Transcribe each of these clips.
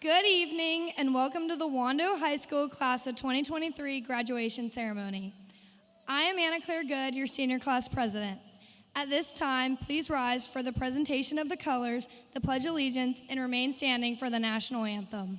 Good evening and welcome to the Wando High School Class of 2023 graduation ceremony. I am Anna Claire Good, your senior class president. At this time, please rise for the presentation of the colors, the Pledge of Allegiance, and remain standing for the national anthem.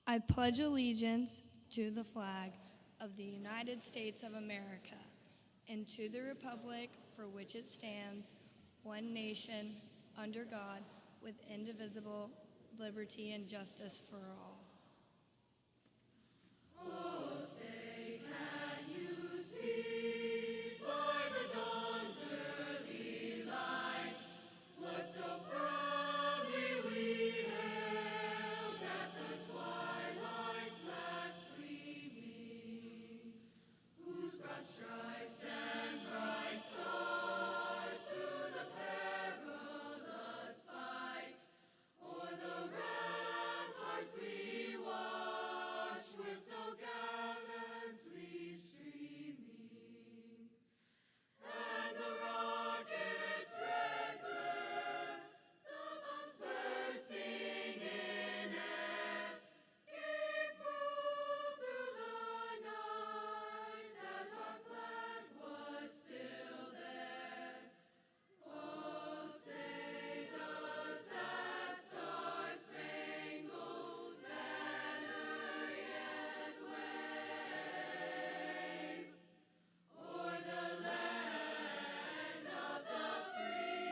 I pledge allegiance to the flag of the United States of America and to the republic for which it stands, one nation, under God, with indivisible liberty and justice for all. Oh, say, can you see by the dawn's early light what so proudly we hailed at the twilight's last gleaming, whose broad stripes and bright stars through the perilous fight o'er the ramparts we watched were so gallantly streaming, and the rocket's red glare, the bombs bursting in air, gave proof through the night that our flag was still there. Oh, say does that star-spangled banner yet wave o'er the land of the free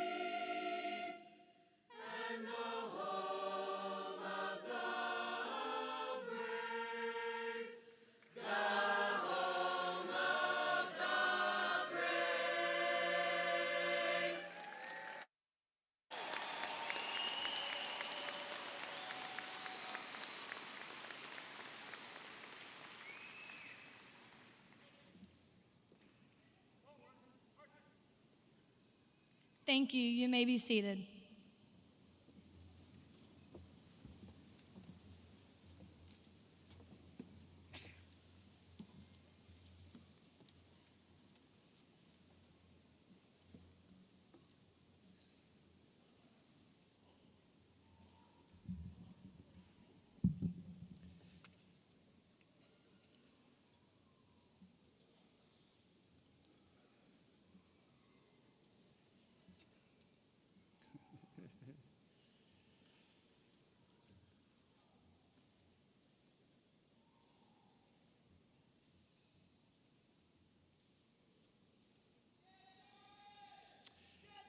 and the home of the brave, the home of the brave. Thank you. You may be seated.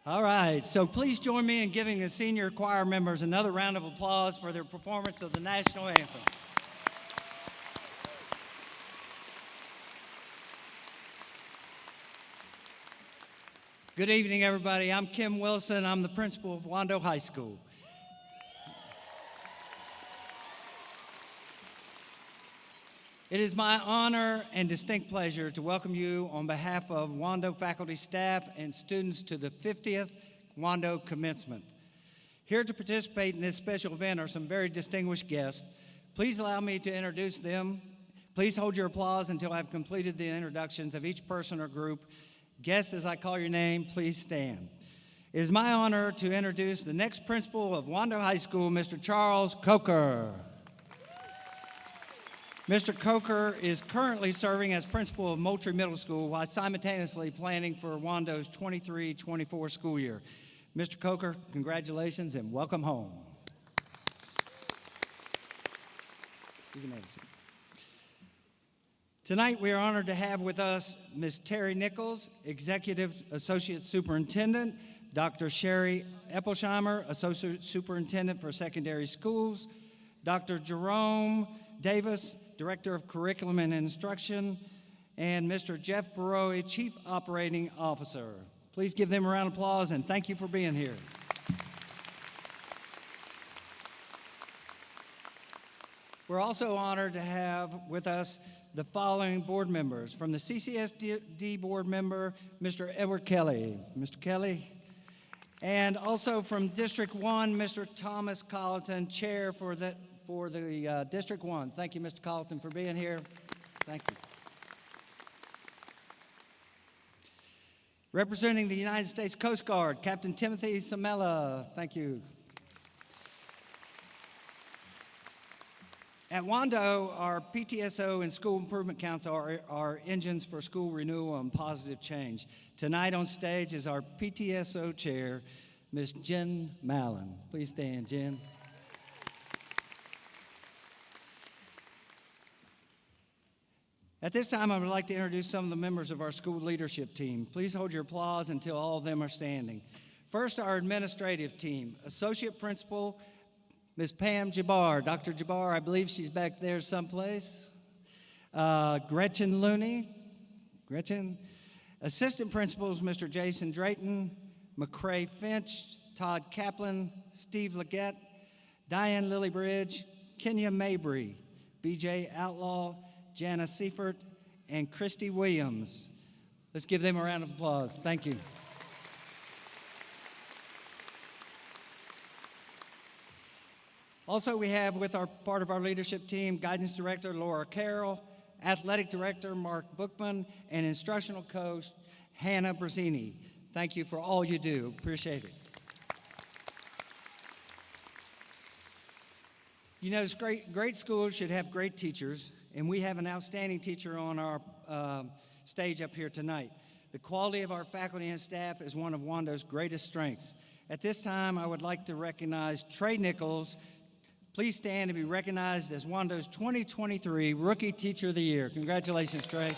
All right, so please join me in giving the senior choir members another round of applause for their performance of the national anthem. Good evening, everybody. I'm Kim Wilson. I'm the principal of Wando High School. It is my honor and distinct pleasure to welcome you on behalf of Wando faculty, staff, and students to the 50th Wando Commencement. Here to participate in this special event are some very distinguished guests. Please allow me to introduce them. Please hold your applause until I've completed the introductions of each person or group. Guests, as I call your name, please stand. It is my honor to introduce the next principal of Wando High School, Mr. Charles Coker. Mr. Coker is currently serving as principal of Moultrie Middle School while simultaneously planning for Wando's 23-24 school year. Mr. Coker, congratulations and welcome home. You can have a seat. Tonight we are honored to have with us Ms. Terry Nichols, Executive Associate Superintendent, Dr. Sherry Eppelsheimer, Associate Superintendent for Secondary Schools, Dr. Jerome Davis, Director of Curriculum and Instruction, and Mr. Jeff Baroe, Chief Operating Officer. Please give them a round of applause and thank you for being here. We're also honored to have with us the following board members. From the CCSD board member, Mr. Edward Kelly. Mr. Kelly. And also from District 1, Mr. Thomas Colleton, Chair for the District 1. Thank you, Mr. Colleton, for being here. Thank you. Representing the United States Coast Guard, Captain Timothy Samela. Thank you. At Wando, our PTSO and School Improvement Council are engines for school renewal and positive change. Tonight on stage is our PTSO chair, Ms. Jen Mallon. Please stand, Jen. At this time, I would like to introduce some of the members of our school leadership team. Please hold your applause until all of them are standing. First, our administrative team, Associate Principal, Ms. Pam Jabbar. Dr. Jabbar, I believe she's back there someplace. Gretchen Looney. Gretchen. Assistant Principals, Mr. Jason Drayton, McCrae Finch, Todd Kaplan, Steve Leggett, Diane Lillybridge, Kenya Mabry, BJ Outlaw, Jana Seifert, and Christy Williams. Let's give them a round of applause. Thank you. Also, we have with our part of our leadership team, Guidance Director Laura Carroll, Athletic Director Mark Bookman, and Instructional Coach Hannah Brazzini. Thank you for all you do. Appreciate it. You know, great schools should have great teachers, and we have an outstanding teacher on our stage up here tonight. The quality of our faculty and staff is one of Wando's greatest strengths. At this time, I would like to recognize Trey Nichols. Please stand to be recognized as Wando's 2023 Rookie Teacher of the Year. Congratulations, Trey.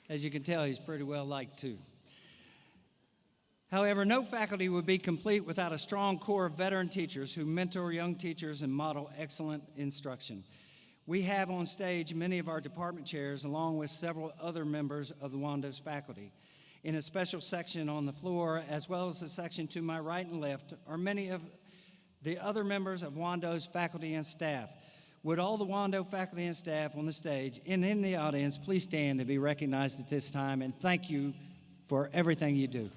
As you can tell, he's pretty well liked, too. However, no faculty would be complete without a strong core of veteran teachers who mentor young teachers and model excellent instruction. We have on stage many of our department chairs, along with several other members of the Wando's faculty. In a special section on the floor, as well as the section to my right and left, are many of the other members of Wando's faculty and staff. Would all the Wando faculty and staff on the stage and in the audience please stand to be recognized at this time, and thank you for everything you do.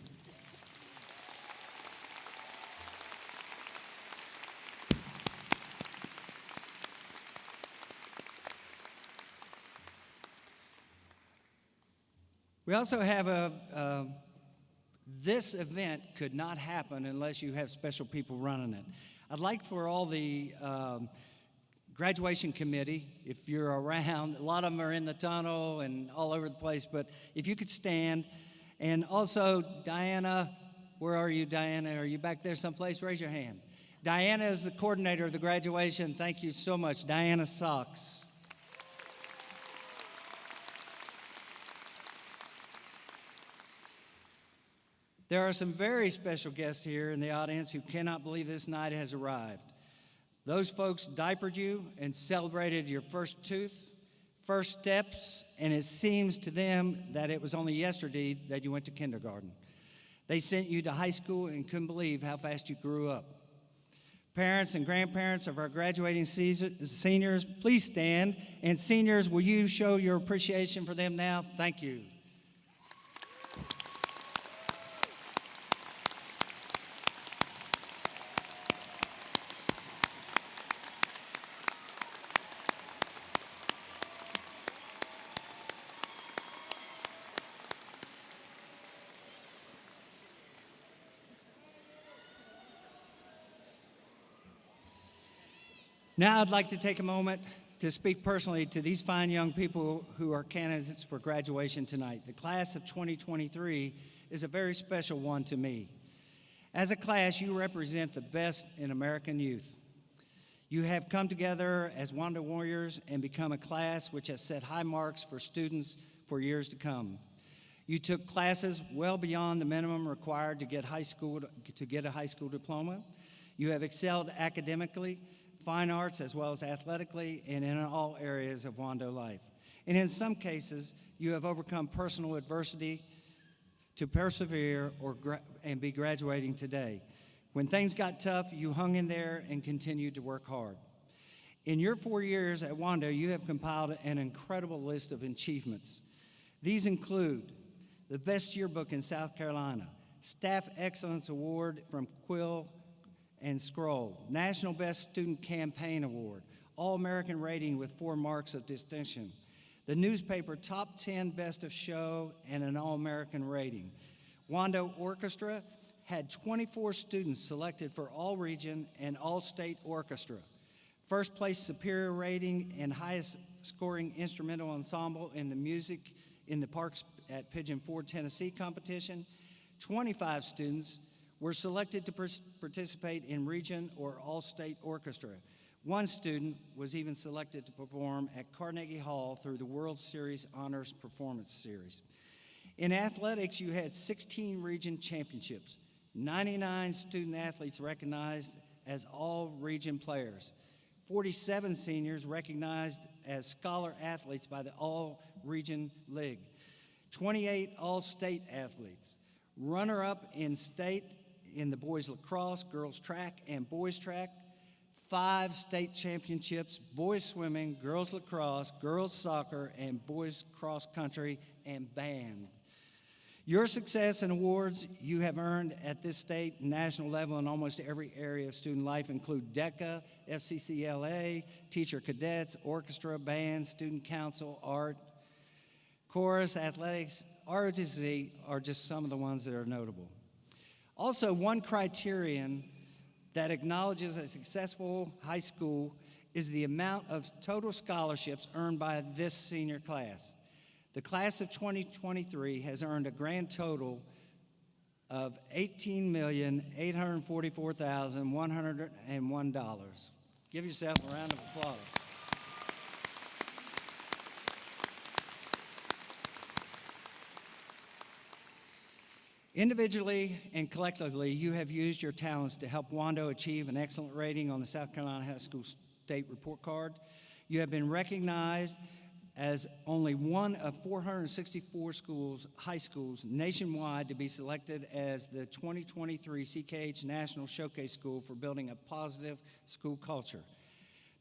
We also have this event could not happen unless you have special people running it. I'd like for all the graduation committee, if you're around, a lot of them are in the tunnel and all over the place, but if you could stand. And also, Diana, where are you, Diana? Are you back there someplace? Raise your hand. Diana is the coordinator of the graduation. Thank you so much. Diana Socks. There are some very special guests here in the audience who cannot believe this night has arrived. Those folks diapered you and celebrated your first tooth, first steps, and it seems to them that it was only yesterday that you went to kindergarten. They sent you to high school and couldn't believe how fast you grew up. Parents and grandparents of our graduating seniors, please stand. And seniors, will you show your appreciation for them now? Thank you. Now I'd like to take a moment to speak personally to these fine young people who are candidates for graduation tonight. The class of 2023 is a very special one to me. As a class, you represent the best in American youth. You have come together as Wando Warriors and become a class which has set high marks for students for years to come. You took classes well beyond the minimum required to get a high school diploma. You have excelled academically, fine arts, as well as athletically and in all areas of Wando life. And in some cases, you have overcome personal adversity to persevere and be graduating today. When things got tough, you hung in there and continued to work hard. In your 4 years at Wando, you have compiled an incredible list of achievements. These include the Best Yearbook in South Carolina, Staff Excellence Award from Quill and Scroll, National Best Student Campaign Award, All-American Rating with 4 marks of distinction, the newspaper Top 10 Best of Show, and an All-American rating. Wando Orchestra had 24 students selected for All-Region and All-State Orchestra. First place superior rating and highest scoring instrumental ensemble in the music in the Parks at Pigeon Forge, Tennessee competition. 25 students were selected to participate in region or all-state orchestra. 1 student was even selected to perform at Carnegie Hall through the World Series Honors Performance Series. In athletics, you had 16 region championships, 99 student athletes recognized as all-region players, 47 seniors recognized as scholar athletes by the All-Region League, 28 all-state athletes, runner-up in state in the boys lacrosse, girls track, and boys track, 5 state championships, boys swimming, girls lacrosse, girls soccer, and boys cross country and band. Your success and awards you have earned at this state and national level in almost every area of student life include DECA, FCCLA, teacher cadets, orchestra, band, student council, art, chorus, athletics, ROTC are just some of the ones that are notable. Also, one criterion that acknowledges a successful high school is the amount of total scholarships earned by this senior class. The class of 2023 has earned a grand total of $18,844,101. Give yourself a round of applause. Individually and collectively, you have used your talents to help Wando achieve an excellent rating on the South Carolina High School State Report Card. You have been recognized as only one of 464 high schools nationwide to be selected as the 2023 CKH National Showcase School for building a positive school culture.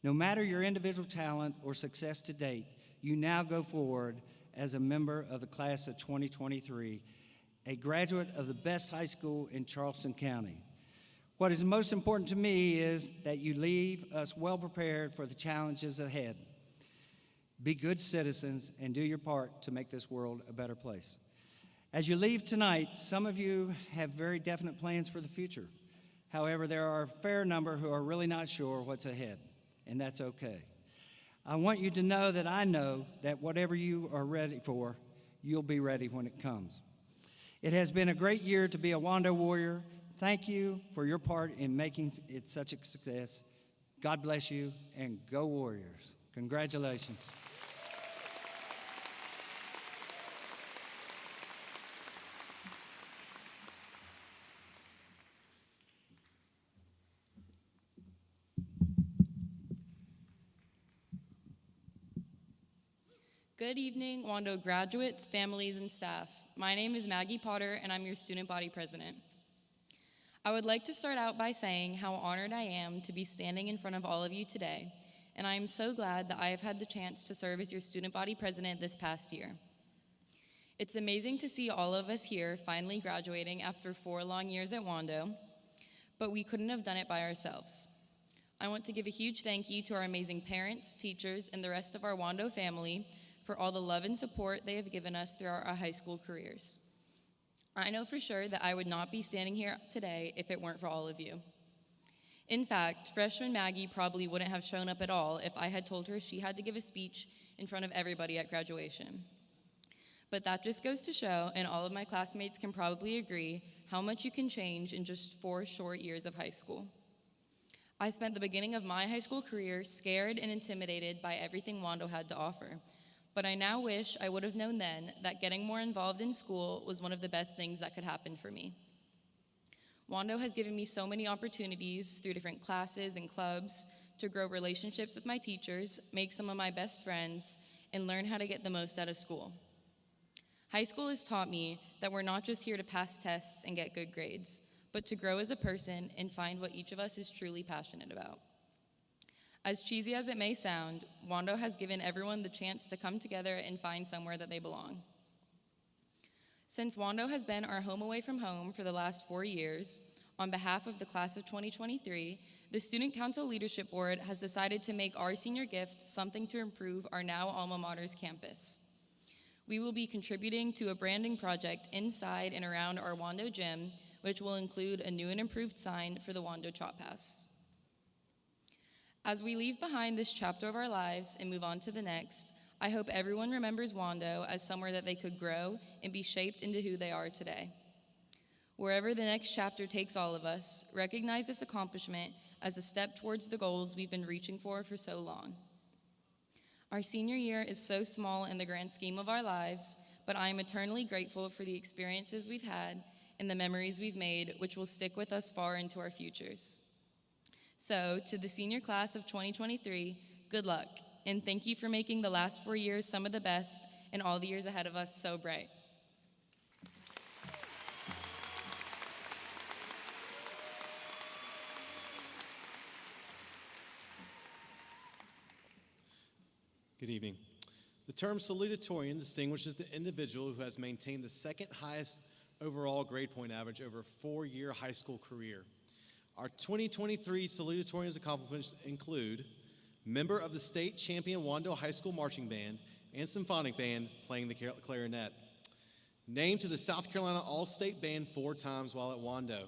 No matter your individual talent or success to date, you now go forward as a member of the class of 2023, a graduate of the best high school in Charleston County. What is most important to me is that you leave us well prepared for the challenges ahead. Be good citizens and do your part to make this world a better place. As you leave tonight, some of you have very definite plans for the future. However, there are a fair number who are really not sure what's ahead, and that's okay. I want you to know that I know that whatever you are ready for, you'll be ready when it comes. It has been a great year to be a Wando Warrior. Thank you for your part in making it such a success. God bless you, and go Warriors. Congratulations. Good evening, Wando graduates, families, and staff. My name is Maggie Potter, and I'm your student body president. I would like to start out by saying how honored I am to be standing in front of all of you today, and I am so glad that I have had the chance to serve as your student body president this past year. It's amazing to see all of us here finally graduating after 4 long years at Wando, but we couldn't have done it by ourselves. I want to give a huge thank you to our amazing parents, teachers, and the rest of our Wando family for all the love and support they have given us throughout our high school careers. I know for sure that I would not be standing here today if it weren't for all of you. In fact, freshman Maggie probably wouldn't have shown up at all if I had told her she had to give a speech in front of everybody at graduation. But that just goes to show, and all of my classmates can probably agree, how much you can change in just 4 short years of high school. I spent the beginning of my high school career scared and intimidated by everything Wando had to offer. But I now wish I would have known then that getting more involved in school was one of the best things that could happen for me. Wando has given me so many opportunities through different classes and clubs to grow relationships with my teachers, make some of my best friends, and learn how to get the most out of school. High school has taught me that we're not just here to pass tests and get good grades, but to grow as a person and find what each of us is truly passionate about. As cheesy as it may sound, Wando has given everyone the chance to come together and find somewhere that they belong. Since Wando has been our home away from home for the last 4 years, on behalf of the class of 2023, the Student Council Leadership Board has decided to make our senior gift something to improve our now alma mater's campus. We will be contributing to a branding project inside and around our Wando gym, which will include a new and improved sign for the Wando Chop House. As we leave behind this chapter of our lives and move on to the next, I hope everyone remembers Wando as somewhere that they could grow and be shaped into who they are today. Wherever the next chapter takes all of us, recognize this accomplishment as a step towards the goals we've been reaching for so long. Our senior year is so small in the grand scheme of our lives, but I am eternally grateful for the experiences we've had and the memories we've made, which will stick with us far into our futures. So, to the senior class of 2023, good luck, and thank you for making the last 4 years some of the best and all the years ahead of us so bright. Good evening. The term salutatorian distinguishes the individual who has maintained the second highest overall grade point average over a 4-year high school career. Our 2023 salutatorian's accomplishments include member of the state champion Wando High School Marching Band and Symphonic Band playing the clarinet. Named to the South Carolina All-State Band 4 times while at Wando.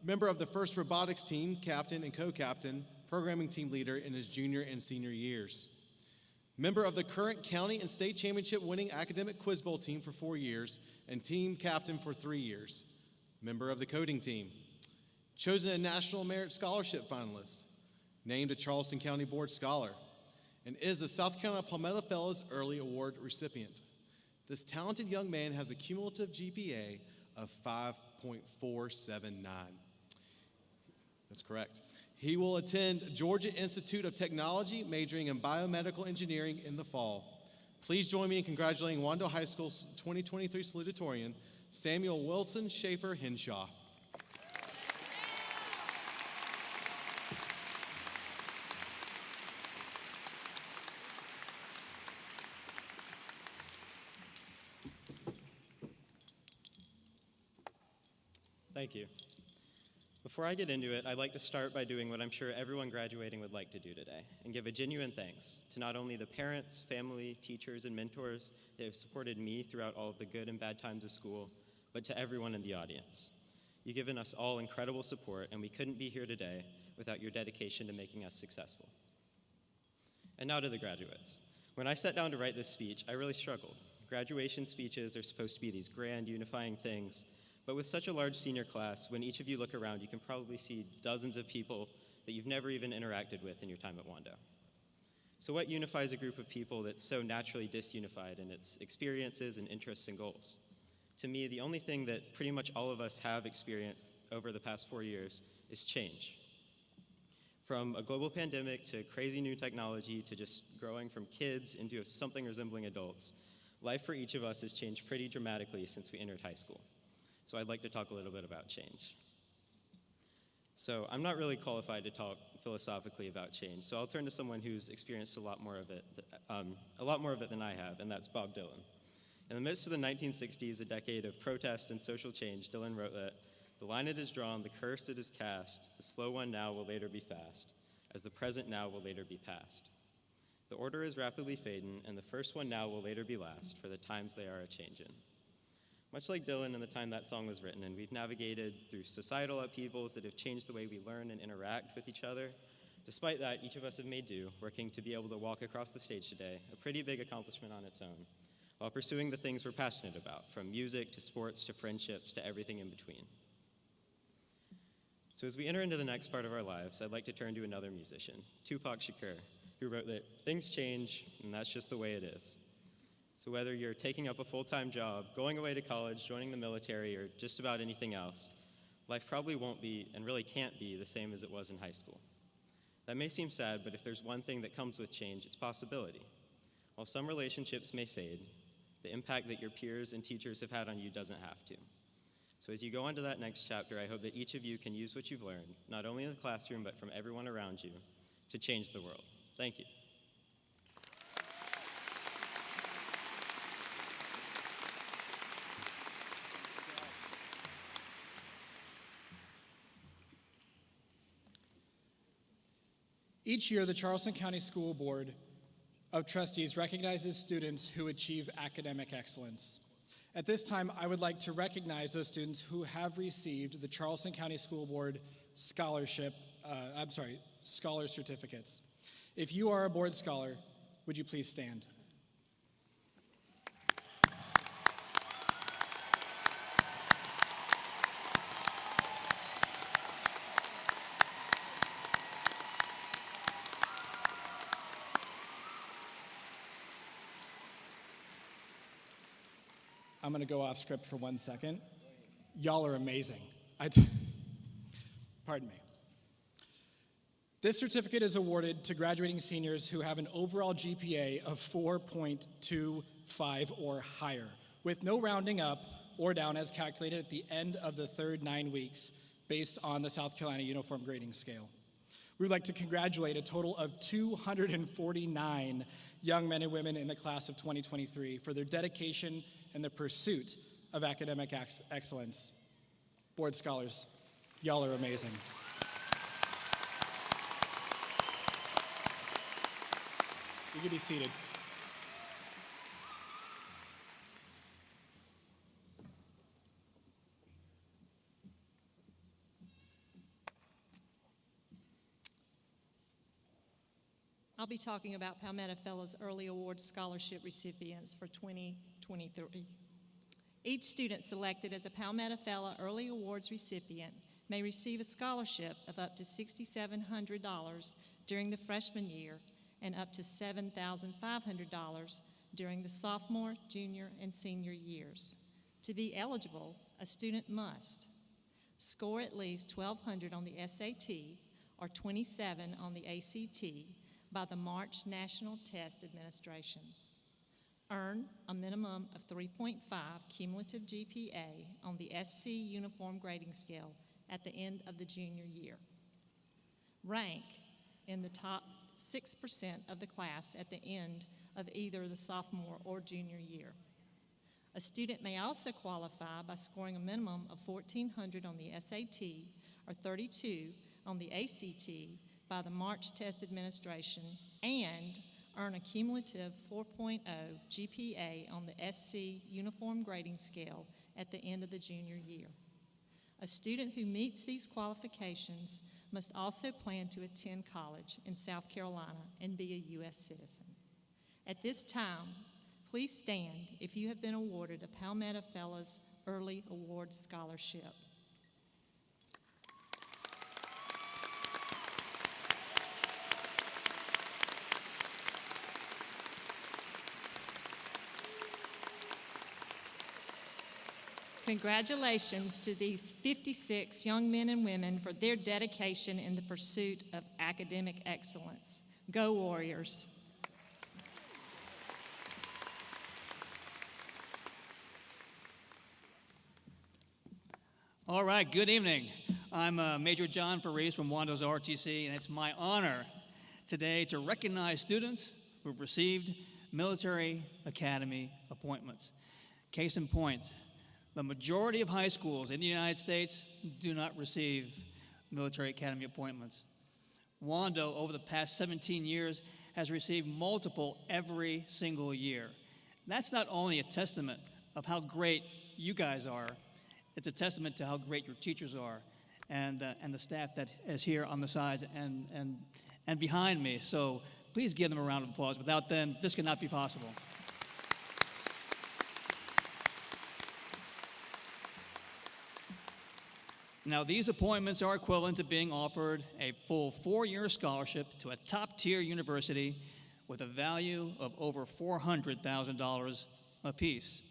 Member of the first robotics team, captain and co-captain, programming team leader in his junior and senior years. Member of the current county and state championship winning academic quiz bowl team for 4 years and team captain for 3 years. Member of the coding team. Chosen a National Merit Scholarship finalist. Named a Charleston County Board Scholar. And is a South Carolina Palmetto Fellows Early Award recipient. This talented young man has a cumulative GPA of 5.479. That's correct. He will attend Georgia Institute of Technology, majoring in biomedical engineering in the fall. Please join me in congratulating Wando High School's 2023 salutatorian, Samuel Wilson Schaefer Henshaw. Thank you. Before I get into it, I'd like to start by doing what I'm sure everyone graduating would like to do today, and give a genuine thanks to not only the parents, family, teachers, and mentors that have supported me throughout all of the good and bad times of school, but to everyone in the audience. You've given us all incredible support, and we couldn't be here today without your dedication to making us successful. And now to the graduates. When I sat down to write this speech, I really struggled. Graduation speeches are supposed to be these grand, unifying things, but with such a large senior class, when each of you look around, you can probably see dozens of people that you've never even interacted with in your time at Wando. So what unifies a group of people that's so naturally disunified in its experiences and interests and goals? To me, the only thing that pretty much all of us have experienced over the past 4 years is change. From a global pandemic to crazy new technology to just growing from kids into something resembling adults, life for each of us has changed pretty dramatically since we entered high school. So I'd like to talk a little bit about change. So I'm not really qualified to talk philosophically about change, so I'll turn to someone who's experienced a lot more of it than I have, and that's Bob Dylan. In the midst of the 1960s, a decade of protest and social change, Dylan wrote that, "The line it is drawn, the curse it is cast, the slow one now will later be fast, as the present now will later be past. The order is rapidly fading, and the first one now will later be last, for the times they are a-changin'." Much like Dylan in the time that song was written, and we've navigated through societal upheavals that have changed the way we learn and interact with each other. Despite that, each of us have made do, working to be able to walk across the stage today, a pretty big accomplishment on its own, while pursuing the things we're passionate about, from music to sports to friendships to everything in between. So as we enter into the next part of our lives, I'd like to turn to another musician, Tupac Shakur, who wrote that things change, and that's just the way it is. So whether you're taking up a full-time job, going away to college, joining the military, or just about anything else, life probably won't be, and really can't be, the same as it was in high school. That may seem sad, but if there's one thing that comes with change, it's possibility. While some relationships may fade, the impact that your peers and teachers have had on you doesn't have to. So as you go on to that next chapter, I hope that each of you can use what you've learned, not only in the classroom, but from everyone around you, to change the world. Thank you. Each year, the Charleston County School Board of Trustees recognizes students who achieve academic excellence. At this time, I would like to recognize those students who have received the Charleston County School Board Scholar certificates. If you are a board scholar, would you please stand? I'm going to go off script for 1 second. Y'all are amazing. Pardon me. This certificate is awarded to graduating seniors who have an overall GPA of 4.25 or higher, with no rounding up or down as calculated at the end of the third 9 weeks based on the South Carolina Uniform Grading Scale. We would like to congratulate a total of 249 young men and women in the class of 2023 for their dedication and the pursuit of academic excellence. Board scholars, y'all are amazing. You can be seated. I'll be talking about Palmetto Fellows Early Award Scholarship recipients for 2023. Each student selected as a Palmetto Fellow Early Awards recipient may receive a scholarship of up to $6,700 during the freshman year and up to $7,500 during the sophomore, junior, and senior years. To be eligible, a student must score at least 1,200 on the SAT or 27 on the ACT by the March National Test Administration. Earn a minimum of 3.5 cumulative GPA on the SC Uniform Grading Scale at the end of the junior year. Rank in the top 6% of the class at the end of either the sophomore or junior year. A student may also qualify by scoring a minimum of 1,400 on the SAT or 32 on the ACT by the March Test Administration and earn a cumulative 4.0 GPA on the SC Uniform Grading Scale at the end of the junior year. A student who meets these qualifications must also plan to attend college in South Carolina and be a U.S. citizen. At this time, please stand if you have been awarded a Palmetto Fellows Early Award Scholarship. Congratulations to these 56 young men and women for their dedication in the pursuit of academic excellence. Go Warriors! All right, good evening. I'm Major John Faris from Wando's RTC, and it's my honor today to recognize students who've received military academy appointments. Case in point, the majority of high schools in the United States do not receive military academy appointments. Wando, over the past 17 years, has received multiple every single year. That's not only a testament of how great you guys are, it's a testament to how great your teachers are and the staff that is here on the sides and behind me. So please give them a round of applause. Without them, this could not be possible. Now, these appointments are equivalent to being offered a full 4-year scholarship to a top-tier university with a value of over $400,000 apiece.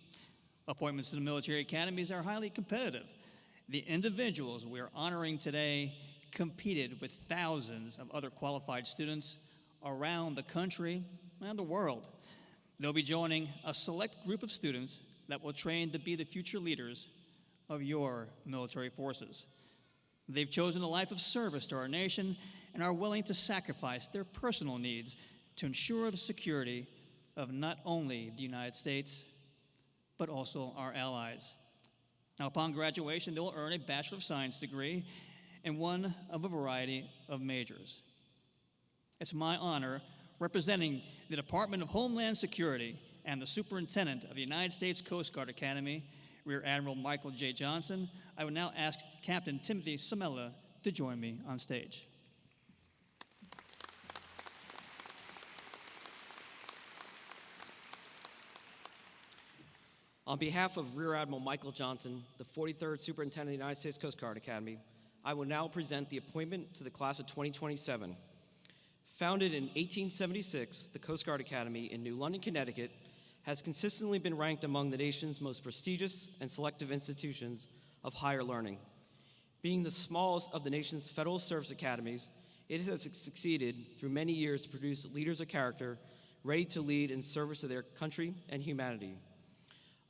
Appointments to the military academies are highly competitive. The individuals we are honoring today competed with thousands of other qualified students around the country and the world. They'll be joining a select group of students that will train to be the future leaders of your military forces. They've chosen a life of service to our nation and are willing to sacrifice their personal needs to ensure the security of not only the United States, but also our allies. Now, upon graduation, they will earn a Bachelor of Science degree and one of a variety of majors. It's my honor, representing the Department of Homeland Security and the Superintendent of the United States Coast Guard Academy, Rear Admiral Michael J. Johnson, I would now ask Captain Timothy Samela to join me on stage. On behalf of Rear Admiral Michael Johnson, the 43rd Superintendent of the United States Coast Guard Academy, I will now present the appointment to the class of 2027. Founded in 1876, the Coast Guard Academy in New London, Connecticut, has consistently been ranked among the nation's most prestigious and selective institutions of higher learning. Being the smallest of the nation's federal service academies, it has succeeded through many years to produce leaders of character ready to lead in service to their country and humanity.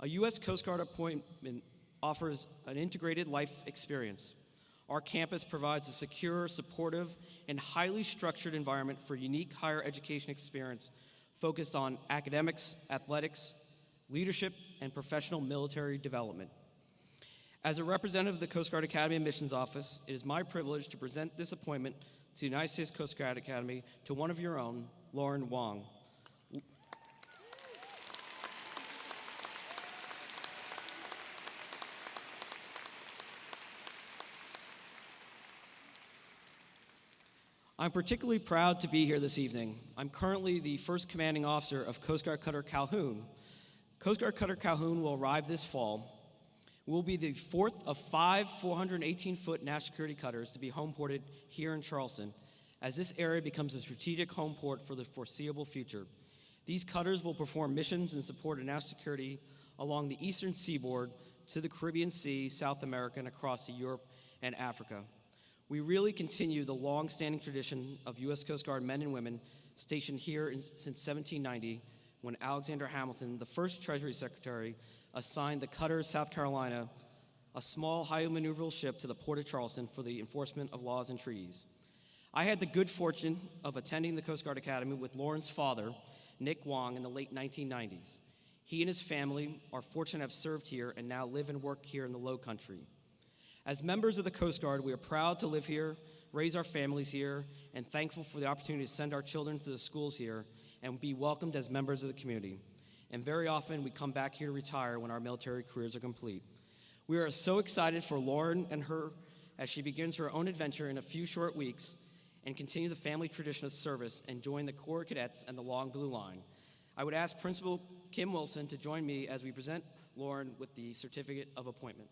A U.S. Coast Guard appointment offers an integrated life experience. Our campus provides a secure, supportive, and highly structured environment for unique higher education experience focused on academics, athletics, leadership, and professional military development. As a representative of the Coast Guard Academy Admissions Office, it is my privilege to present this appointment to the United States Coast Guard Academy to one of your own, Lauren Wong. I'm particularly proud to be here this evening. I'm currently the first commanding officer of Coast Guard Cutter Calhoun. Coast Guard Cutter Calhoun will arrive this fall. We'll be the fourth of 5 418-foot national security cutters to be home ported here in Charleston, as this area becomes a strategic home port for the foreseeable future. These cutters will perform missions in support of national security along the eastern seaboard to the Caribbean Sea, South America, and across to Europe and Africa. We really continue the long-standing tradition of U.S. Coast Guard men and women stationed here since 1790, when Alexander Hamilton, the first Treasury Secretary, assigned the cutter South Carolina, a small, highly maneuverable ship, to the port of Charleston for the enforcement of laws and treaties. I had the good fortune of attending the Coast Guard Academy with Lauren's father, Nick Wong, in the late 1990s. He and his family are fortunate to have served here and now live and work here in the Low Country. As members of the Coast Guard, we are proud to live here, raise our families here, and thankful for the opportunity to send our children to the schools here and be welcomed as members of the community. And very often, we come back here to retire when our military careers are complete. We are so excited for Lauren and her as she begins her own adventure in a few short weeks and continue the family tradition of service and join the Corps Cadets and the Long Blue Line. I would ask Principal Kim Wilson to join me as we present Lauren with the Certificate of Appointment.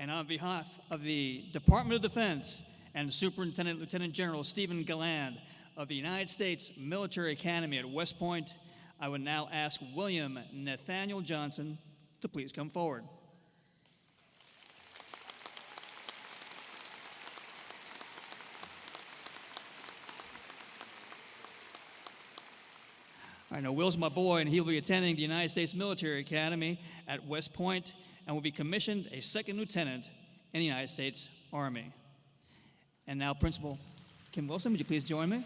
And on behalf of the Department of Defense and Superintendent Lieutenant General Stephen Galland of the United States Military Academy at West Point, I would now ask William Nathaniel Johnson to please come forward. All right, now Will's my boy, and he'll be attending the United States Military Academy at West Point and will be commissioned a second lieutenant in the United States Army. And now, Principal Kim Wilson, would you please join me?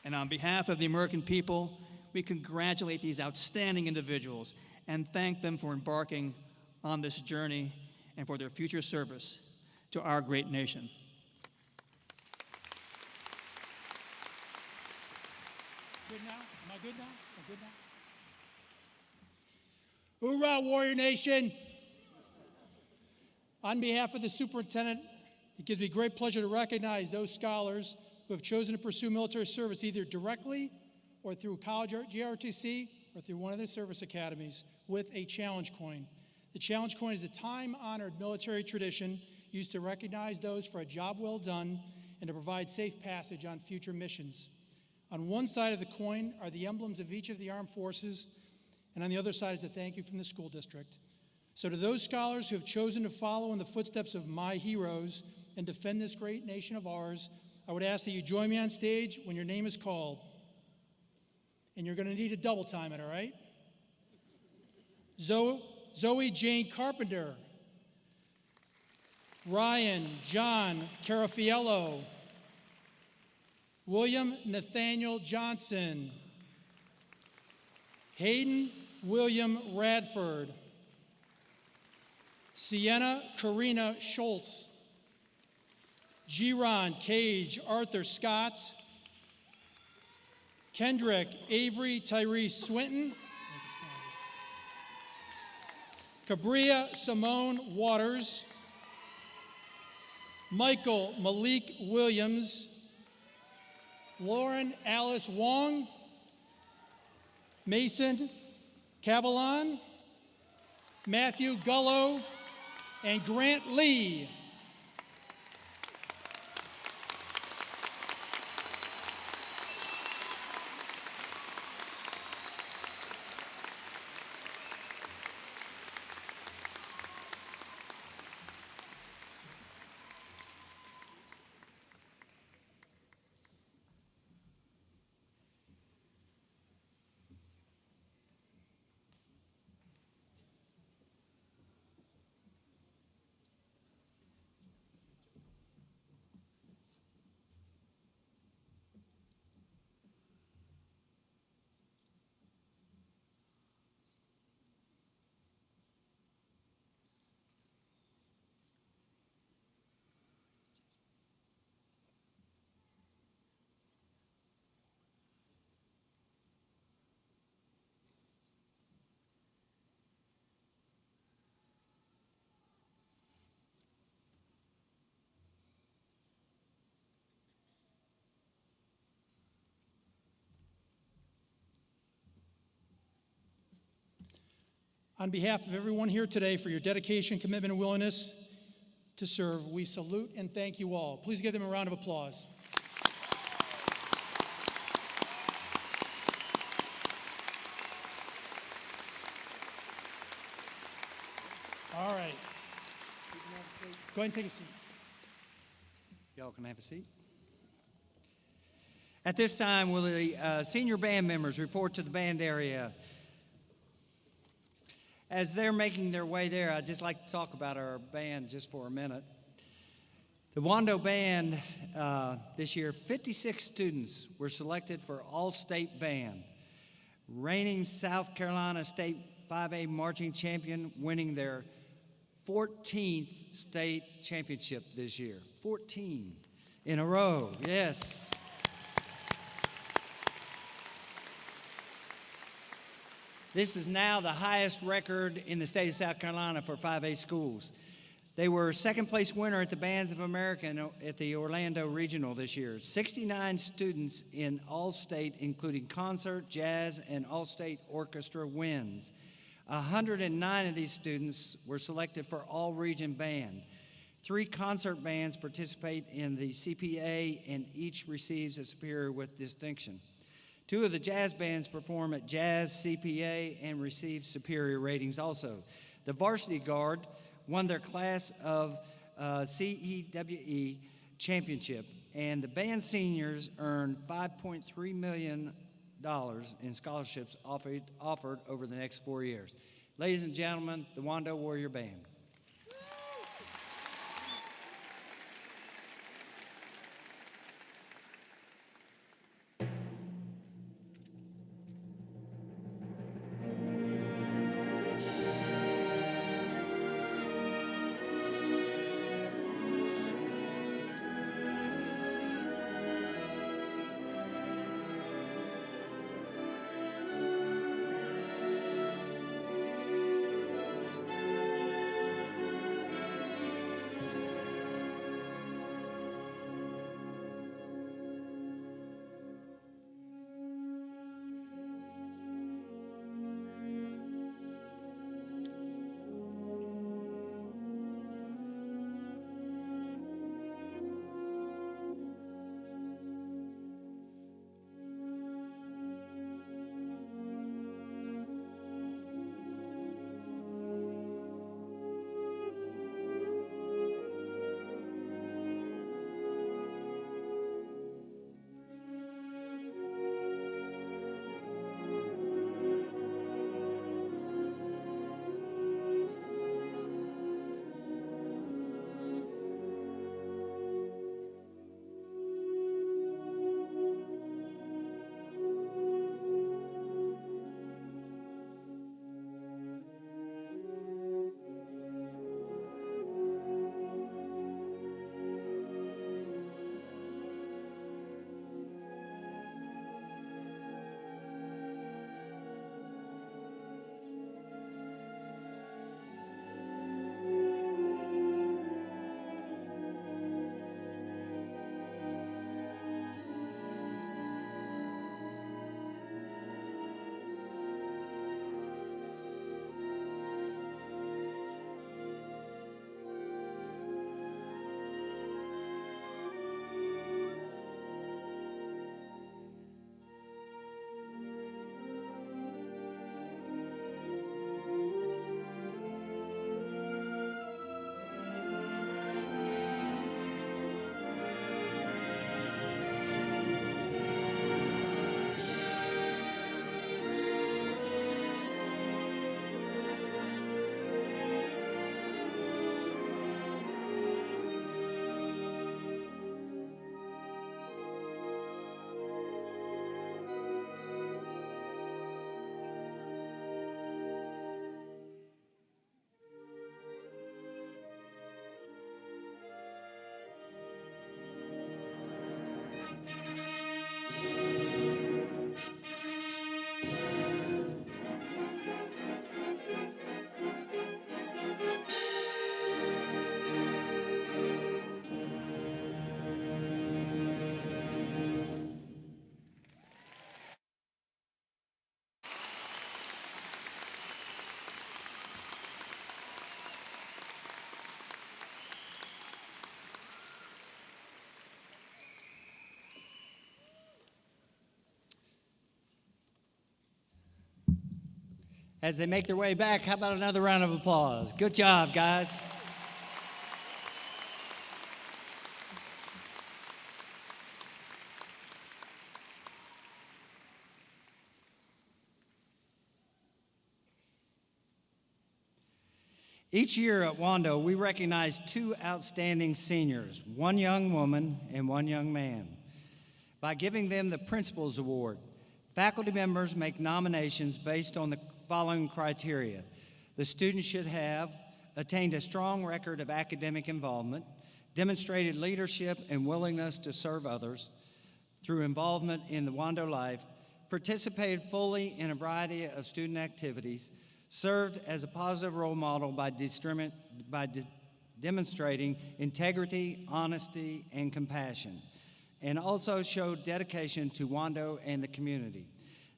And on behalf of the American people, we congratulate these outstanding individuals and thank them for embarking on this journey and for their future service to our great nation. Good now? Am I good now? Am I good now? Hoorah, Warrior Nation! On behalf of the superintendent, it gives me great pleasure to recognize those scholars who have chosen to pursue military service either directly or through college or GRTC or through one of their service academies with a challenge coin. The challenge coin is a time-honored military tradition used to recognize those for a job well done and to provide safe passage on future missions. On one side of the coin are the emblems of each of the armed forces, and on the other side is a thank you from the school district. So to those scholars who have chosen to follow in the footsteps of my heroes and defend this great nation of ours, I would ask that you join me on stage when your name is called. And you're going to need to double time it, all right? Zoe Jane Carpenter, Ryan John Carafiello, William Nathaniel Johnson, Hayden William Radford, Sienna Karina Schultz, Giron Cage Arthur Scott, Kendrick Avery Tyrese Swinton, Cabria Simone Waters, Michael Malik Williams, Lauren Alice Wong, Mason Cavalon, Matthew Gullo, and Grant Lee. On behalf of everyone here today, for your dedication, commitment, and willingness to serve, we salute and thank you all. Please give them a round of applause. All right. Go ahead and take a seat. Y'all can have a seat. At this time, will the senior band members report to the band area? As they're making their way there, I'd just like to talk about our band just for a minute. The Wando Band this year, 56 students were selected for All-State Band. Reigning South Carolina State 5A marching champion, winning their 14th state championship this year. 14 in a row, yes. This is now the highest record in the state of South Carolina for 5A schools. They were second place winner at the Bands of America at the Orlando Regional this year. 69 students in all-state, including concert, jazz, and all-state orchestra wins. 109 of these students were selected for all-region band. 3 concert bands participate in the CPA, and each receives a superior with distinction. 2 of the jazz bands perform at Jazz CPA and receive superior ratings also. The Varsity Guard won their class of CEWE championship, and the band seniors earned $5.3 million in scholarships offered over the next 4 years. Ladies and gentlemen, the Wando Warrior Band. As they make their way back, how about another round of applause? Good job, guys. Each year at Wando, we recognize two outstanding seniors, one young woman and one young man. By giving them the Principals Award, faculty members make nominations based on the following criteria. The student should have attained a strong record of academic involvement, demonstrated leadership and willingness to serve others through involvement in the Wando life, participated fully in a variety of student activities, served as a positive role model by demonstrating integrity, honesty, and compassion, and also showed dedication to Wando and the community.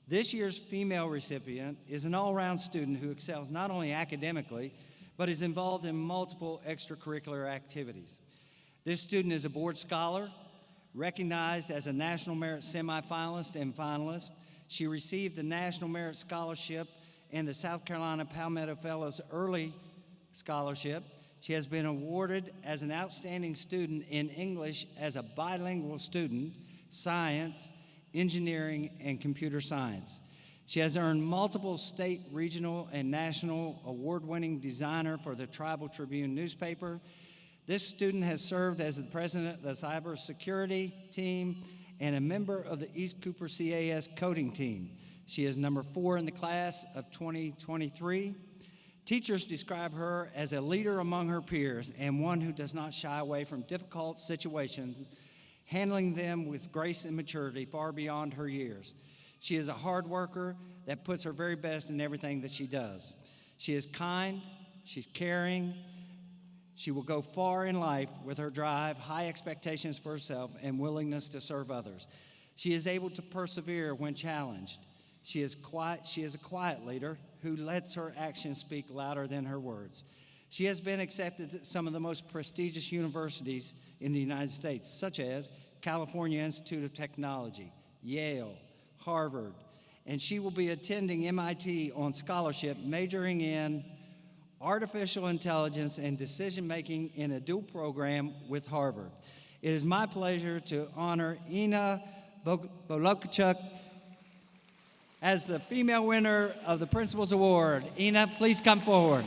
This year's female recipient is an all-around student who excels not only academically, but is involved in multiple extracurricular activities. This student is a board scholar, recognized as a National Merit semifinalist and finalist. She received the National Merit Scholarship and the South Carolina Palmetto Fellows Early Scholarship. She has been awarded as an outstanding student in English as a bilingual student, science, engineering, and computer science. She has earned multiple state, regional, and national award-winning designer for the Tribal Tribune newspaper. This student has served as the president of the cybersecurity team and a member of the East Cooper CAS coding team. She is number 4 in the class of 2023. Teachers describe her as a leader among her peers and one who does not shy away from difficult situations, handling them with grace and maturity far beyond her years. She is a hard worker that puts her very best in everything that she does. She is kind, she's caring, she will go far in life with her drive, high expectations for herself, and willingness to serve others. She is able to persevere when challenged. She is a quiet leader who lets her actions speak louder than her words. She has been accepted at some of the most prestigious universities in the United States, such as California Institute of Technology, Yale, Harvard, and she will be attending MIT on scholarship, majoring in artificial intelligence and decision-making in a dual program with Harvard. It is my pleasure to honor Ina Volokchuk as the female winner of the Principals Award. Ina, please come forward.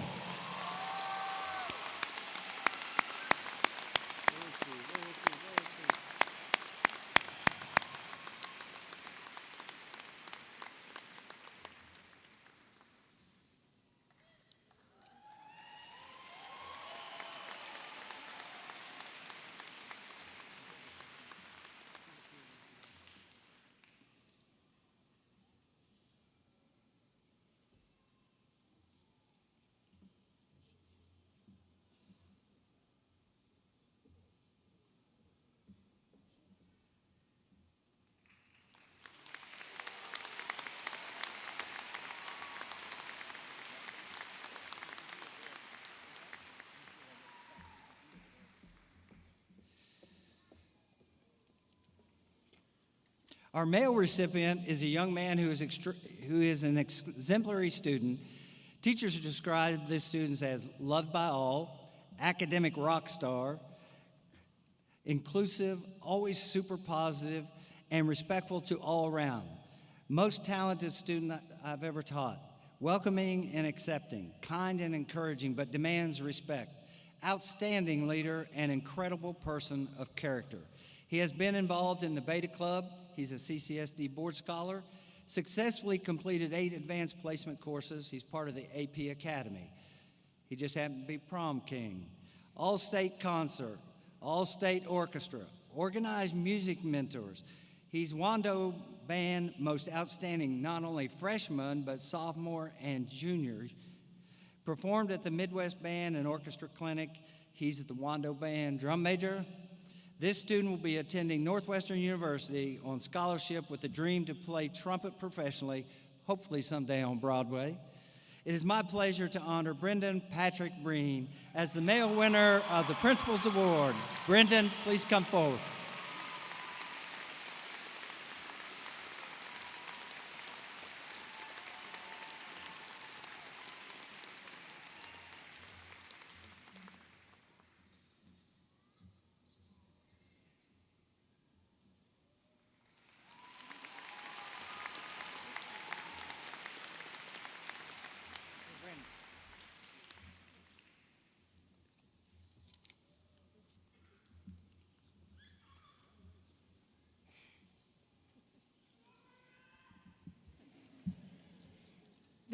Our male recipient is a young man who is an exemplary student. Teachers describe this student as loved by all, academic rock star, inclusive, always super positive, and respectful to all around. Most talented student I've ever taught. Welcoming and accepting, kind and encouraging, but demands respect. Outstanding leader and incredible person of character. He has been involved in the Beta Club. He's a CCSD board scholar, successfully completed 8 advanced placement courses. He's part of the AP Academy. He just happened to be prom king. All-state concert, all-state orchestra, organized music mentors. He's Wando Band most outstanding, not only freshman, but sophomore and junior. Performed at the Midwest Band and Orchestra Clinic. He's at the Wando Band drum major. This student will be attending Northwestern University on scholarship with the dream to play trumpet professionally, hopefully someday on Broadway. It is my pleasure to honor Brendan Patrick Breen as the male winner of the Principals Award. Brendan, please come forward.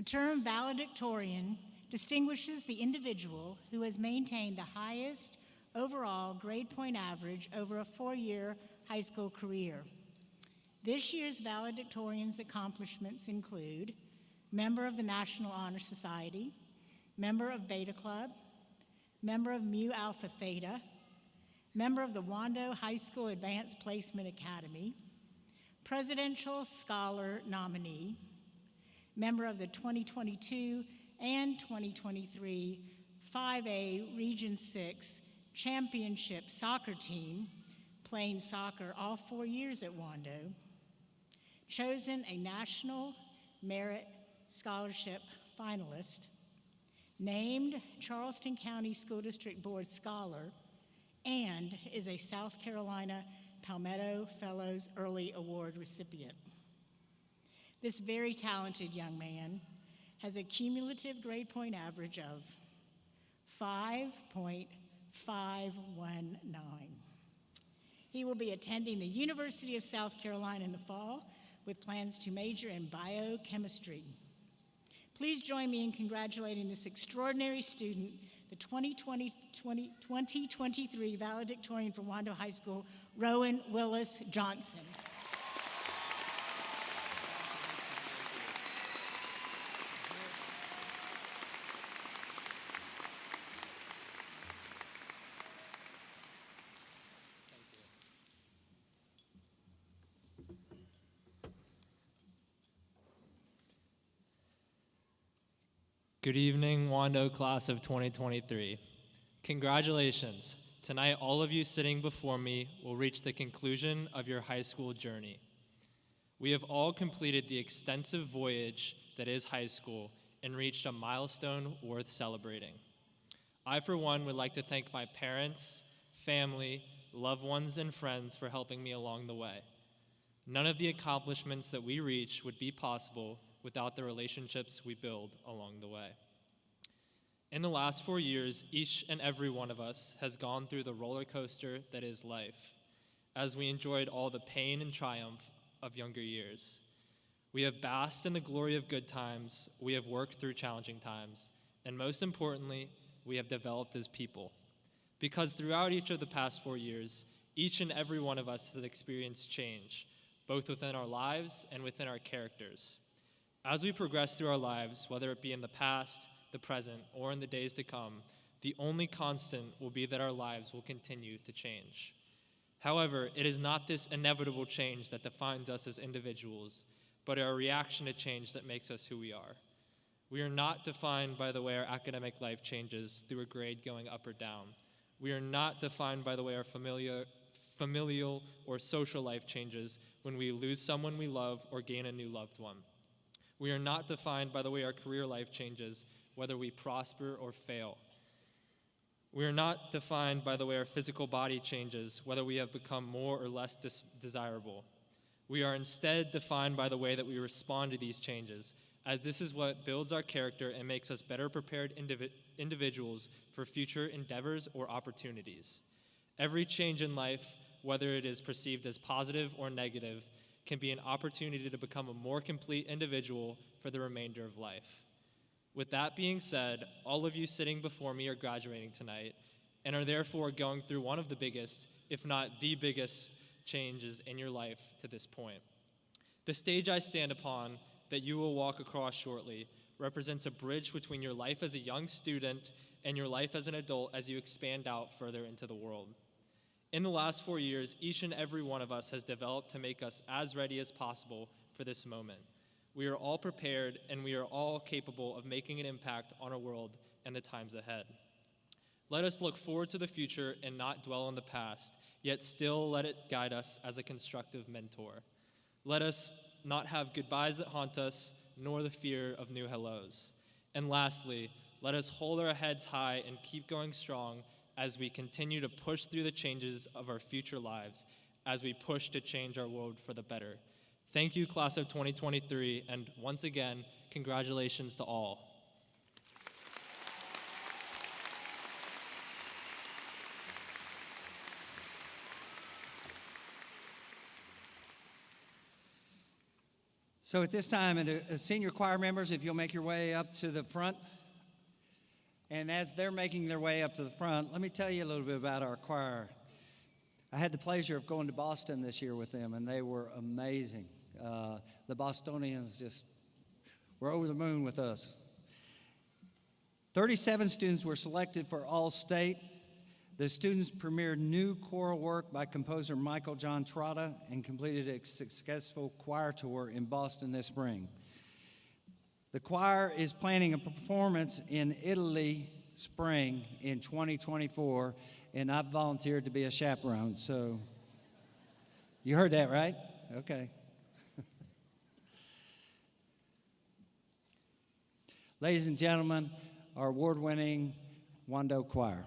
term valedictorian distinguishes the individual who has maintained the highest overall grade point average over a 4-year high school career. This year's valedictorian's accomplishments include member of the National Honor Society, member of Beta Club, member of Mu Alpha Theta, member of the Wando High School Advanced Placement Academy, Presidential Scholar nominee, member of the 2022 and 2023 5A Region 6 Championship Soccer Team, playing soccer all 4 years at Wando, chosen a National Merit Scholarship finalist, named Charleston County School District Board Scholar, and is a South Carolina Palmetto Fellows Early Award recipient. This very talented young man has a cumulative grade point average of 5.519. He will be attending the University of South Carolina in the fall with plans to major in biochemistry. Please join me in congratulating this extraordinary student, the 2023 valedictorian from Wando High School, Rowan Willis Johnson. Good evening, Wando class of 2023. Congratulations. Tonight, all of you sitting before me will reach the conclusion of your high school journey. We have all completed the extensive voyage that is high school and reached a milestone worth celebrating. I, for one, would like to thank my parents, family, loved ones, and friends for helping me along the way. None of the accomplishments that we reach would be possible without the relationships we build along the way. In the last 4 years, each and every one of us has gone through the roller coaster that is life, as we enjoyed all the pain and triumph of younger years. We have basked in the glory of good times, we have worked through challenging times, and most importantly, we have developed as people. Because throughout each of the past 4 years, each and every one of us has experienced change, both within our lives and within our characters. As we progress through our lives, whether it be in the past, the present, or in the days to come, the only constant will be that our lives will continue to change. However, it is not this inevitable change that defines us as individuals, but our reaction to change that makes us who we are. We are not defined by the way our academic life changes through a grade going up or down. We are not defined by the way our familial or social life changes when we lose someone we love or gain a new loved one. We are not defined by the way our career life changes, whether we prosper or fail. We are not defined by the way our physical body changes, whether we have become more or less desirable. We are instead defined by the way that we respond to these changes, as this is what builds our character and makes us better prepared individuals for future endeavors or opportunities. Every change in life, whether it is perceived as positive or negative, can be an opportunity to become a more complete individual for the remainder of life. With that being said, all of you sitting before me are graduating tonight and are therefore going through one of the biggest, if not the biggest, changes in your life to this point. The stage I stand upon that you will walk across shortly represents a bridge between your life as a young student and your life as an adult as you expand out further into the world. In the last 4 years, each and every one of us has developed to make us as ready as possible for this moment. We are all prepared and we are all capable of making an impact on our world and the times ahead. Let us look forward to the future and not dwell on the past, yet still let it guide us as a constructive mentor. Let us not have goodbyes that haunt us, nor the fear of new hellos. And lastly, let us hold our heads high and keep going strong as we continue to push through the changes of our future lives, as we push to change our world for the better. Thank you, class of 2023, and once again, congratulations to all. So at this time, senior choir members, if you'll make your way up to the front. And as they're making their way up to the front, let me tell you a little bit about our choir. I had the pleasure of going to Boston this year with them, and they were amazing. The Bostonians just were over the moon with us. 37 students were selected for All-State. The students premiered new choral work by composer Michael John Trotta and completed a successful choir tour in Boston this spring. The choir is planning a performance in Italy spring in 2024, and I've volunteered to be a chaperone, so you heard that, right? Okay. Ladies and gentlemen, our award-winning Wando Choir.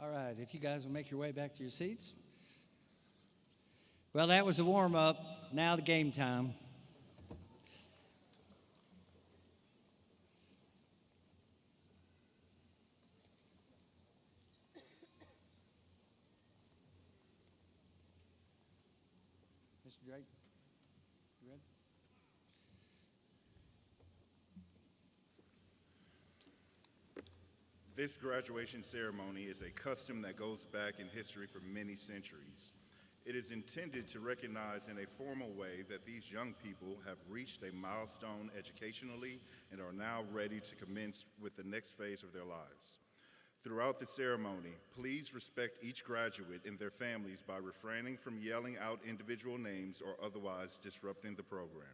All right, if you guys will make your way back to your seats. Well, that was the warm-up. Now the game time. Mr. Drake, you ready? This graduation ceremony is a custom that goes back in history for many centuries. It is intended to recognize in a formal way that these young people have reached a milestone educationally and are now ready to commence with the next phase of their lives. Throughout the ceremony, please respect each graduate and their families by refraining from yelling out individual names or otherwise disrupting the program.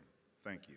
Thank you.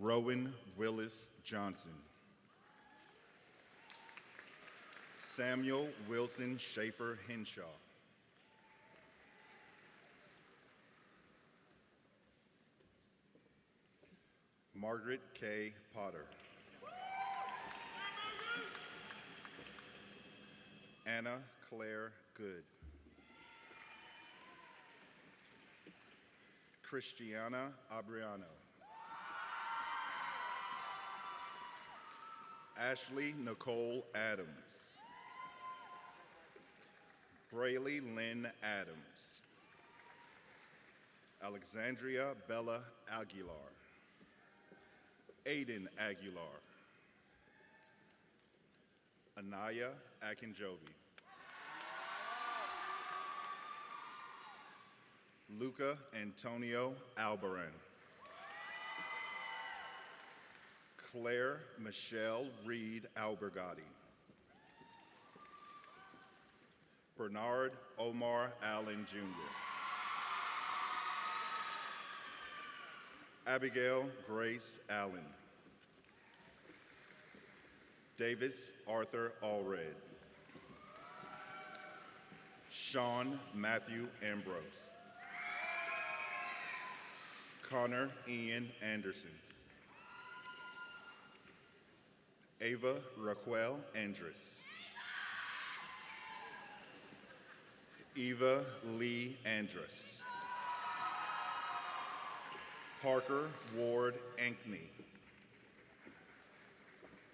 Rowan Willis Johnson. Samuel Wilson Schaefer Henshaw. Margaret K. Potter. Anna Claire Good. Christiana Abriano. Ashley Nicole Adams. Brayley Lynn Adams. Alexandria Bella Aguilar. Aiden Aguilar. Anaya Akinjobi. Luca Antonio Albaran. Claire Michelle Reed Albergotti. Bernard Omar Allen Jr. Abigail Grace Allen. Davis Arthur Allred. Sean Matthew Ambrose. Connor Ian Anderson. Ava Raquel Andrus. Eva Lee Andrus. Parker Ward Ankney.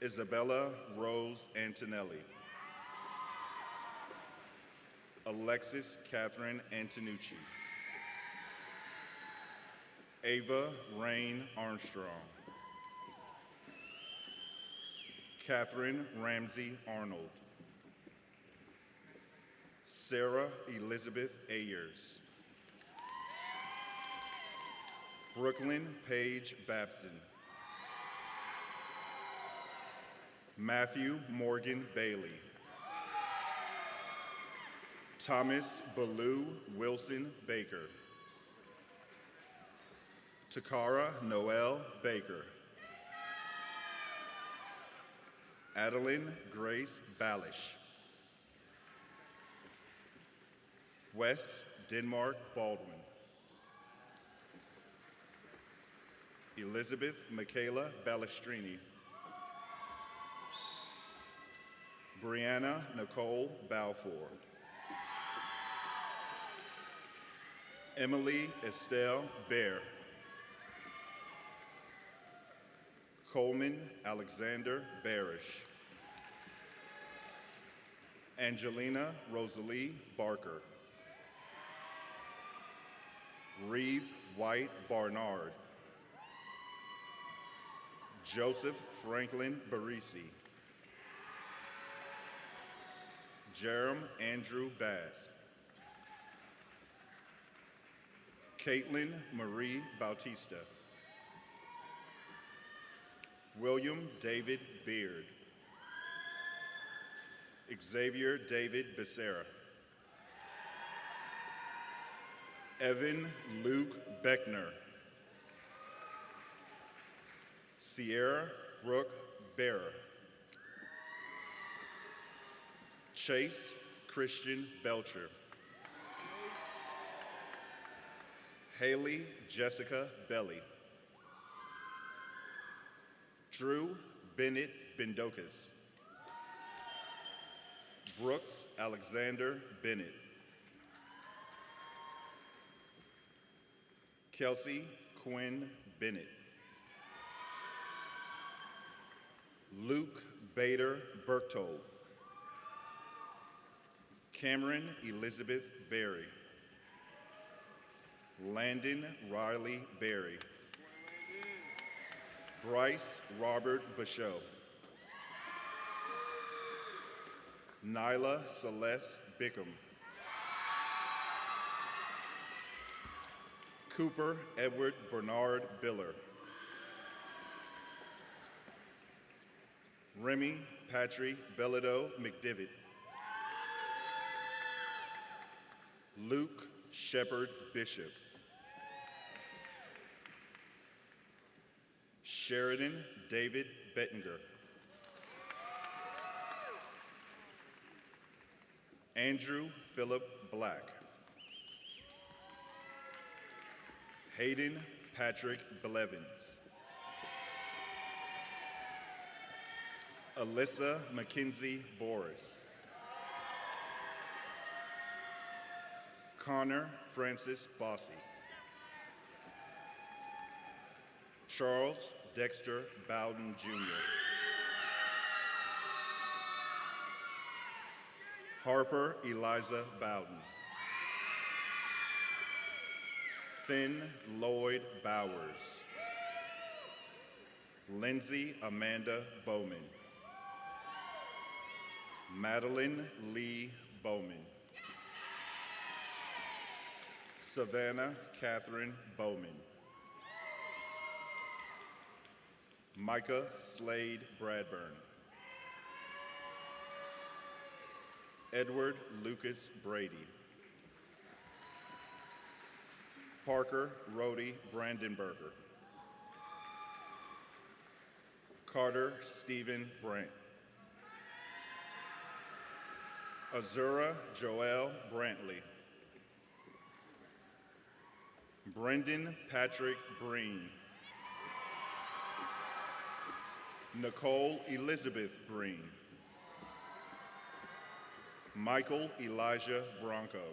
Isabella Rose Antonelli. Alexis Catherine Antonucci. Ava Rain Armstrong. Catherine Ramsey Arnold. Sarah Elizabeth Ayers. Brooklyn Paige Babson. Matthew Morgan Bailey. Thomas Baloo Wilson Baker. Takara Noel Baker. Adeline Grace Balish. Wes Denmark Baldwin. Elizabeth Michaela Balestrini. Brianna Nicole Balfour. Emily Estelle Baer. Coleman Alexander Barish. Angelina Rosalie Barker. Reeve White Barnard. Joseph Franklin Barisi. Jerem Andrew Bass. Caitlin Marie Bautista. William David Beard. Xavier David Becerra. Evan Luke Beckner. Sierra Brooke Bearer. Chase Christian Belcher. Haley Jessica Belly. Drew Bennett Bendokas. Brooks Alexander Bennett. Kelsey Quinn Bennett. Luke Bader Berktold. Cameron Elizabeth Berry. Landon Riley Berry. Bryce Robert Basheau. Nyla Celeste Bickham. Cooper Edward Bernard Biller. Remy Patry Bellido McDivitt. Luke Shepard Bishop. Sheridan David Bettinger. Andrew Philip Black. Hayden Patrick Blevins. Alyssa Mackenzie Boris. Connor Francis Bossy. Charles Dexter Bowden Jr. Harper Eliza Bowden. Finn Lloyd Bowers. Lindsay Amanda Bowman. Madeline Lee Bowman. Savannah Catherine Bowman. Micah Slade Bradburn. Edward Lucas Brady. Parker Rhodey Brandenberger. Carter Stephen Brandt. Azura Joel Brantley. Brendan Patrick Breen. Nicole Elizabeth Breen. Michael Elijah Bronco.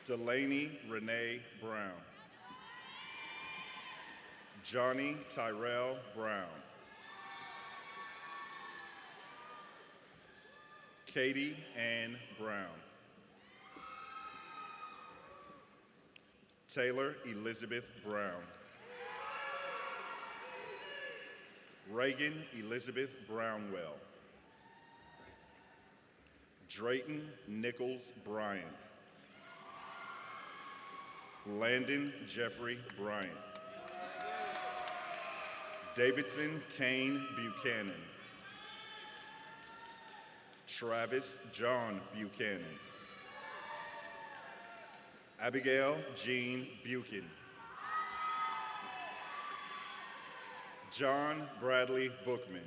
Delaney Renee Brown. Johnny Tyrell Brown. Katie Ann Brown. Taylor Elizabeth Brown. Reagan Elizabeth Brownwell. Drayton Nichols Bryant. Landon Jeffrey Bryant. Davidson Kane Buchanan. Travis John Buchanan. Abigail Jean Buchan. John Bradley Bookman.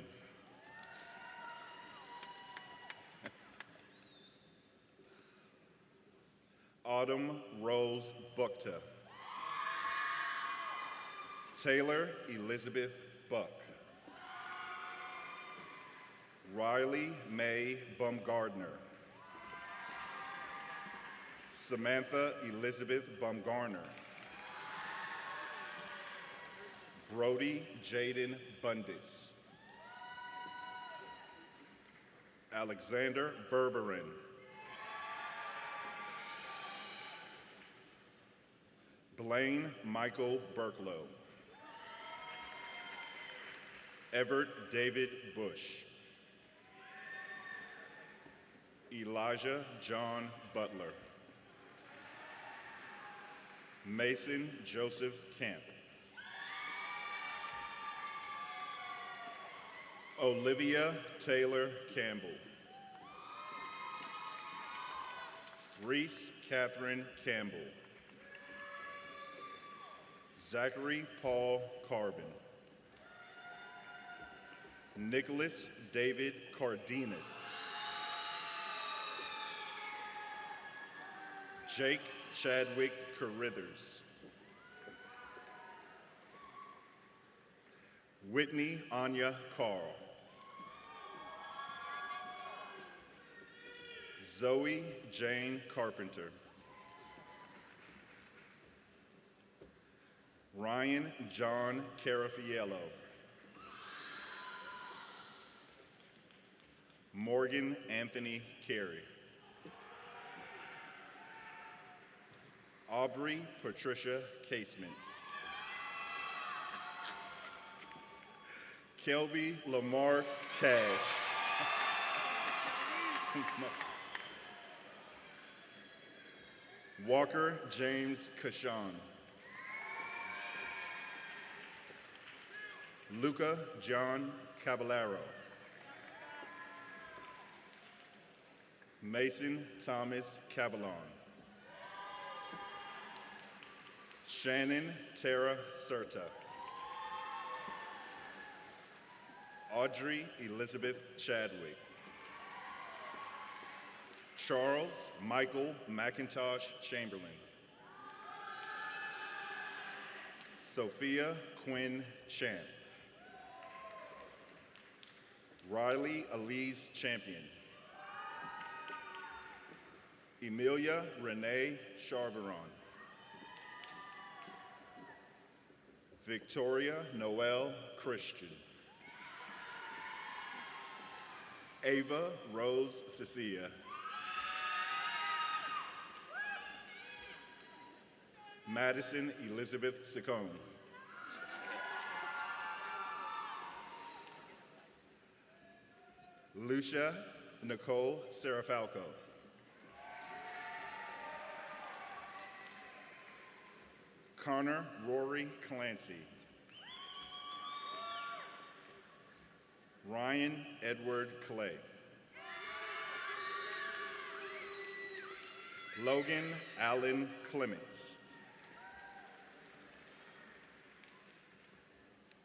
Autumn Rose Bukta. Taylor Elizabeth Buck. Riley Mae Bumgardner. Samantha Elizabeth Bumgarner. Brody Jaden Bundis. Alexander Berberin. Blaine Michael Burklow. Everett David Bush. Elijah John Butler. Mason Joseph Camp. Olivia Taylor Campbell. Reese Catherine Campbell. Zachary Paul Carbon. Nicholas David Cardenas. Jake Chadwick Carithers. Whitney Anya Carl. Zoe Jane Carpenter. Ryan John Carafiello. Morgan Anthony Carey. Aubrey Patricia Casement. Kelby Lamar Cash. Walker James Kashan. Luca John Cavallaro. Mason Thomas Cavallon. Shannon Tara Serta. Audrey Elizabeth Chadwick. Charles Michael McIntosh Chamberlain. Sophia Quinn Champ. Riley Elise Champion. Emilia Renee Charveron. Victoria Noel Christian. Ava Rose Cecilia. Madison Elizabeth Sacone. Lucia Nicole Serafalco. Connor Rory Clancy. Ryan Edward Clay. Logan Allen Clements.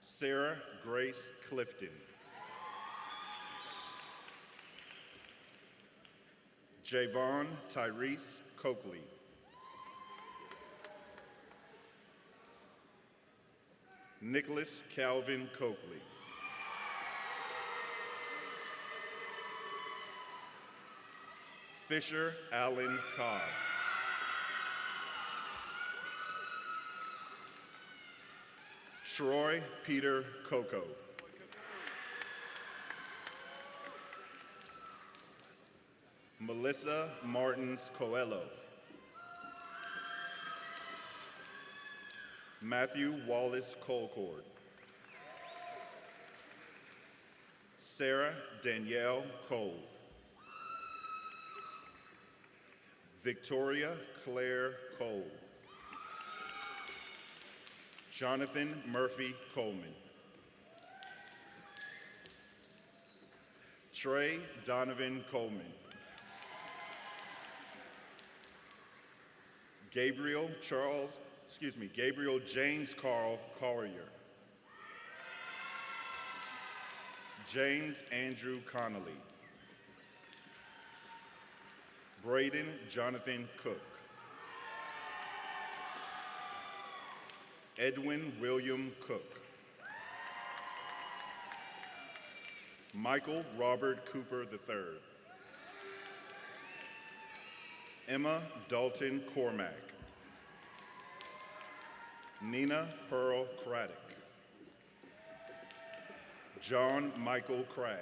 Sarah Grace Clifton. Javon Tyrese Coakley. Nicholas Calvin Coakley. Fisher Allen Cobb. Troy Peter Coco. Melissa Martins Coelho. Matthew Wallace Colcord. Sarah Danielle Cole. Victoria Claire Cole. Jonathan Murphy Coleman. Trey Donovan Coleman. Gabriel James Carl Collier. James Andrew Connolly. Braden Jonathan Cook. Edwin William Cook. Michael Robert Cooper III. Emma Dalton Cormack. Nina Pearl Craddock. John Michael Cragg.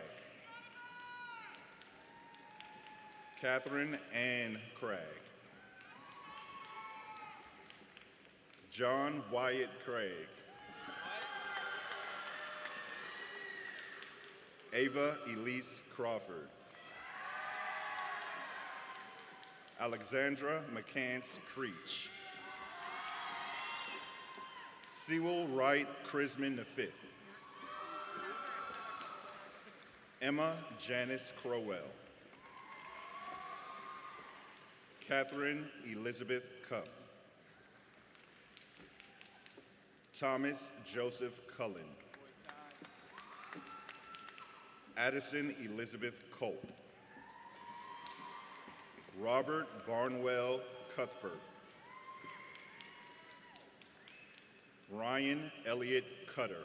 Catherine Ann Cragg. John Wyatt Craig. Ava Elise Crawford. Alexandra McCants Creech. Sewell Wright Crisman V. Emma Janice Crowell. Catherine Elizabeth Cuff. Thomas Joseph Cullen. Addison Elizabeth Culp. Robert Barnwell Cuthbert. Ryan Elliott Cutter.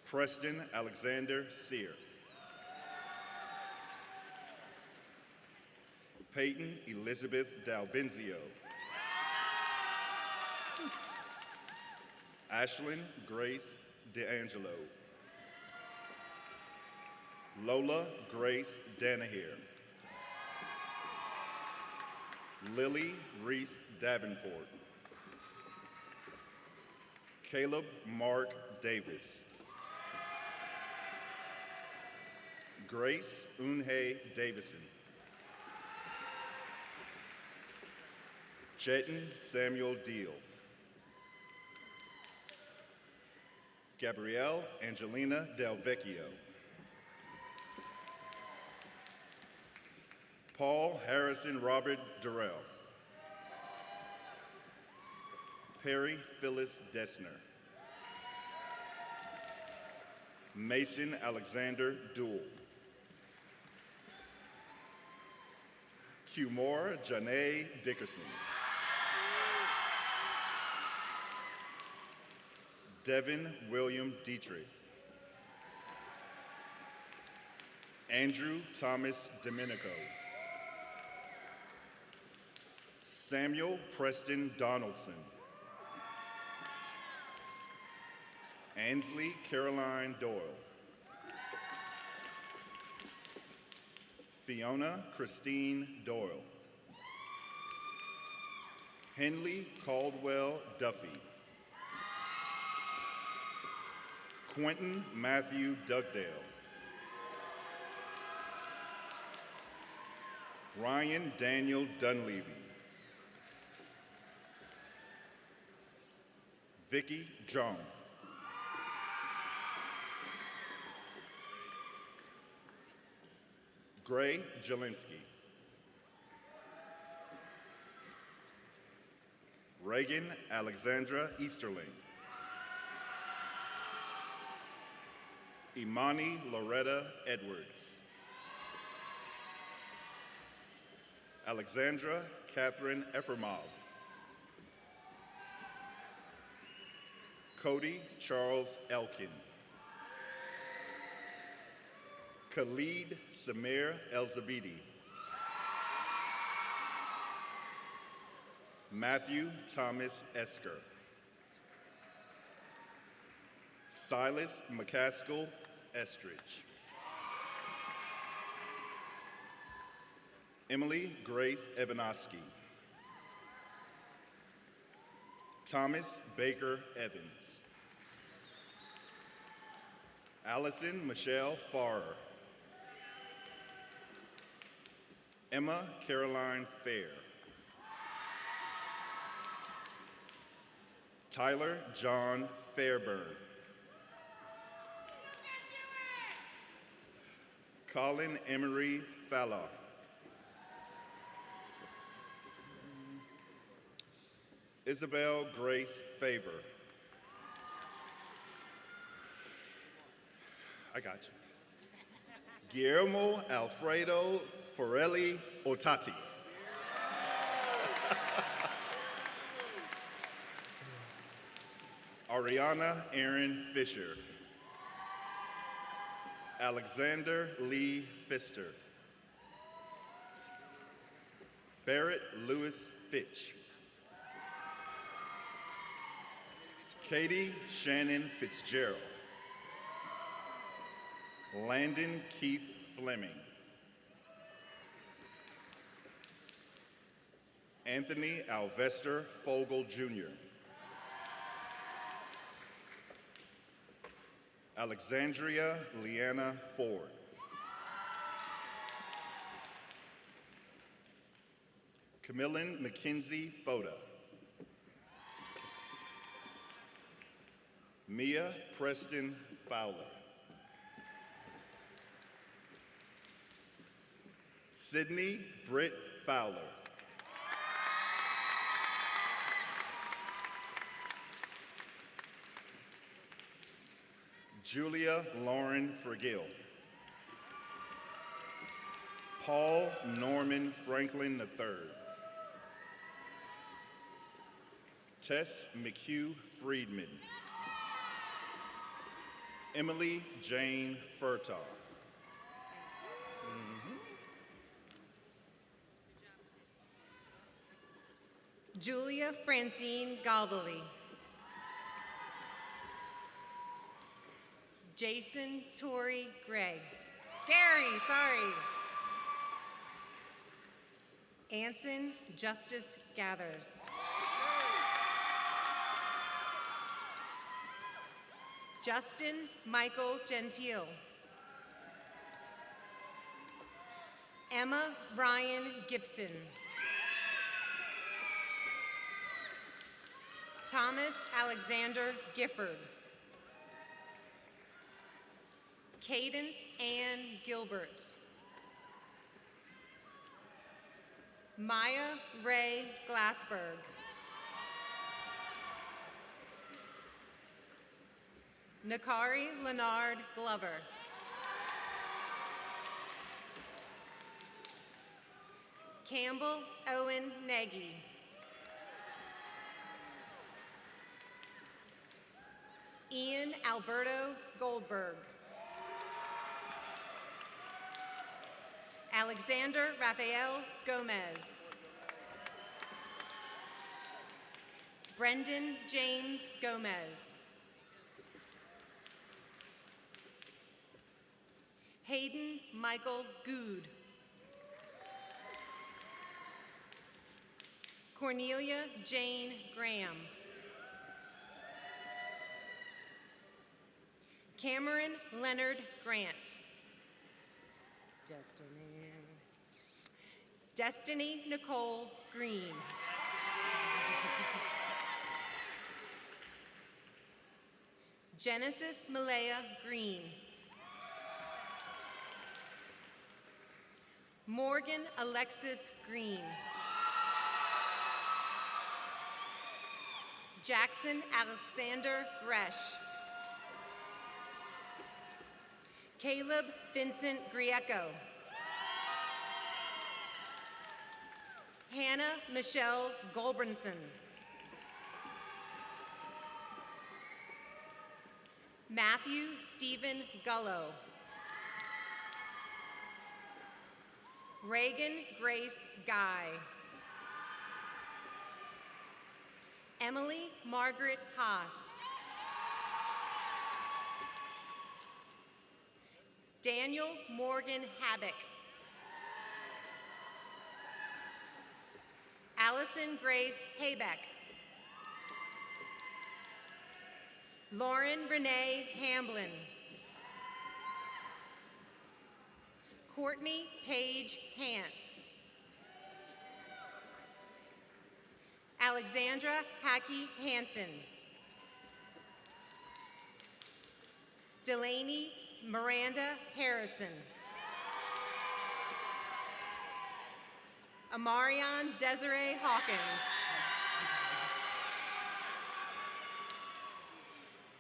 Preston Alexander Sear. Peyton Elizabeth Dalbenzio. Ashlyn Grace DeAngelo. Lola Grace Danaher. Lily Reese Davenport. Caleb Mark Davis. Grace Unhe Davison. Chetan Samuel Deal. Gabrielle Angelina Del Vecchio. Paul Harrison Robert Durrell. Perry Phyllis Dessner. Mason Alexander Duell. Cumore Janae Dickerson. Devin William Dietrich. Andrew Thomas Domenico. Samuel Preston Donaldson. Ansley Caroline Doyle. Fiona Christine Doyle. Henley Caldwell Duffy. Quentin Matthew Dugdale. Ryan Daniel Dunleavy. Vicky Jong. Gray Jelinski. Reagan Alexandra Easterling. Imani Loretta Edwards. Alexandra Catherine Efremov. Cody Charles Elkin. Khalid Samir Elzabidi. Matthew Thomas Esker. Silas McCaskill Estridge. Emily Grace Evanowski. Thomas Baker Evans. Allison Michelle Farrer. Emma Caroline Fair. Tyler John Fairburn. Colin Emery Fallon. Isabel Grace Favor. I got you. Guillermo Alfredo Forelli Otati. Ariana Aaron Fisher. Alexander Lee Pfister. Barrett Lewis Fitch. Katie Shannon Fitzgerald. Landon Keith Fleming. Anthony Alvester Fogel Jr. Alexandria Leanna Ford. Camillin Mackenzie Foda. Mia Preston Fowler. Sydney Britt Fowler. Julia Lauren Fergill. Paul Norman Franklin III. Tess McHugh Friedman. Emily Jane Furtaw. Julia Francine Galbally. Jason Torrey Gray. Gary, sorry. Anson Justice Gathers. Justin Michael Gentile. Emma Ryan Gibson. Thomas Alexander Gifford. Cadence Ann Gilbert. Maya Ray Glassberg. Nakari Leonard Glover. Campbell Owen Nagy. Ian Alberto Goldberg. Alexander Rafael Gomez. Brendan James Gomez. Hayden Michael Good. Cornelia Jane Graham. Cameron Leonard Grant. Destiny Nicole Green. Genesis Malaya Green. Morgan Alexis Green. Jackson Alexander Gresh. Caleb Vincent Grieco. Hannah Michelle Golbranson. Matthew Stephen Gullo. Reagan Grace Guy. Emily Margaret Haas. Daniel Morgan Habbick. Allison Grace Haybeck. Lauren Renee Hamblin. Courtney Paige Hance. Alexandra Hackey Hansen. Delaney Miranda Harrison. Amarion Desiree Hawkins.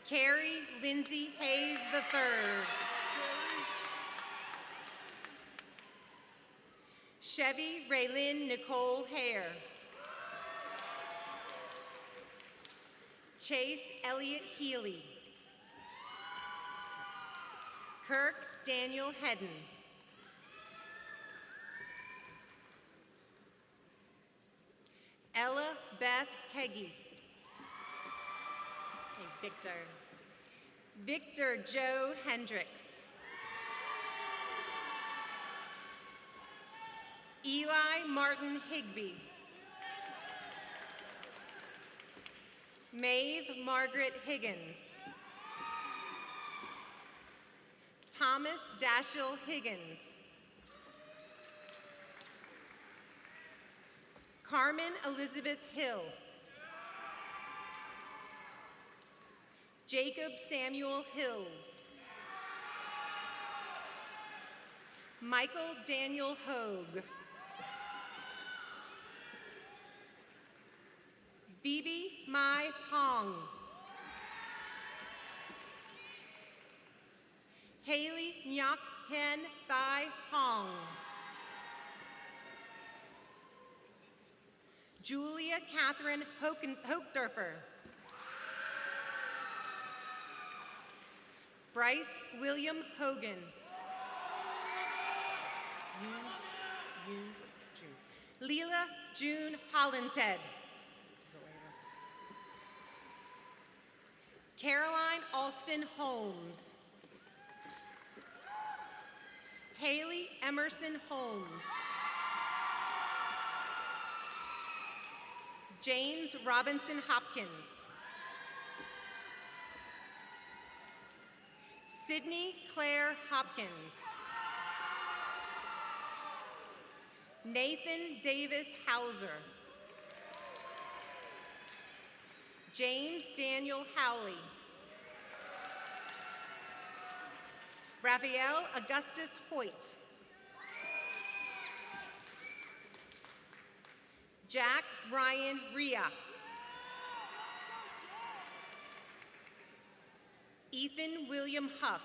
Carrie Lindsay Hayes III. Chevy Raylyn Nicole Hare. Chase Elliott Healy. Kirk Daniel Hedden. Ella Beth Heggie. Hey, Victor. Victor Joe Hendricks. Eli Martin Higby. Maeve Margaret Higgins. Thomas Dashiell Higgins. Carmen Elizabeth Hill. Jacob Samuel Hills. Michael Daniel Hogue. Bibi Mai Hong. Haley Nyok Hen Thai Hong. Julia Catherine Hochderfer. Bryce William Hogan. Leela June Hollinshead. Caroline Alston Holmes. Haley Emerson Holmes. James Robinson Hopkins. Sydney Claire Hopkins. Nathan Davis Hauser. James Daniel Howley. Raphael Augustus Hoyt. Jack Ryan Ria. Ethan William Huff.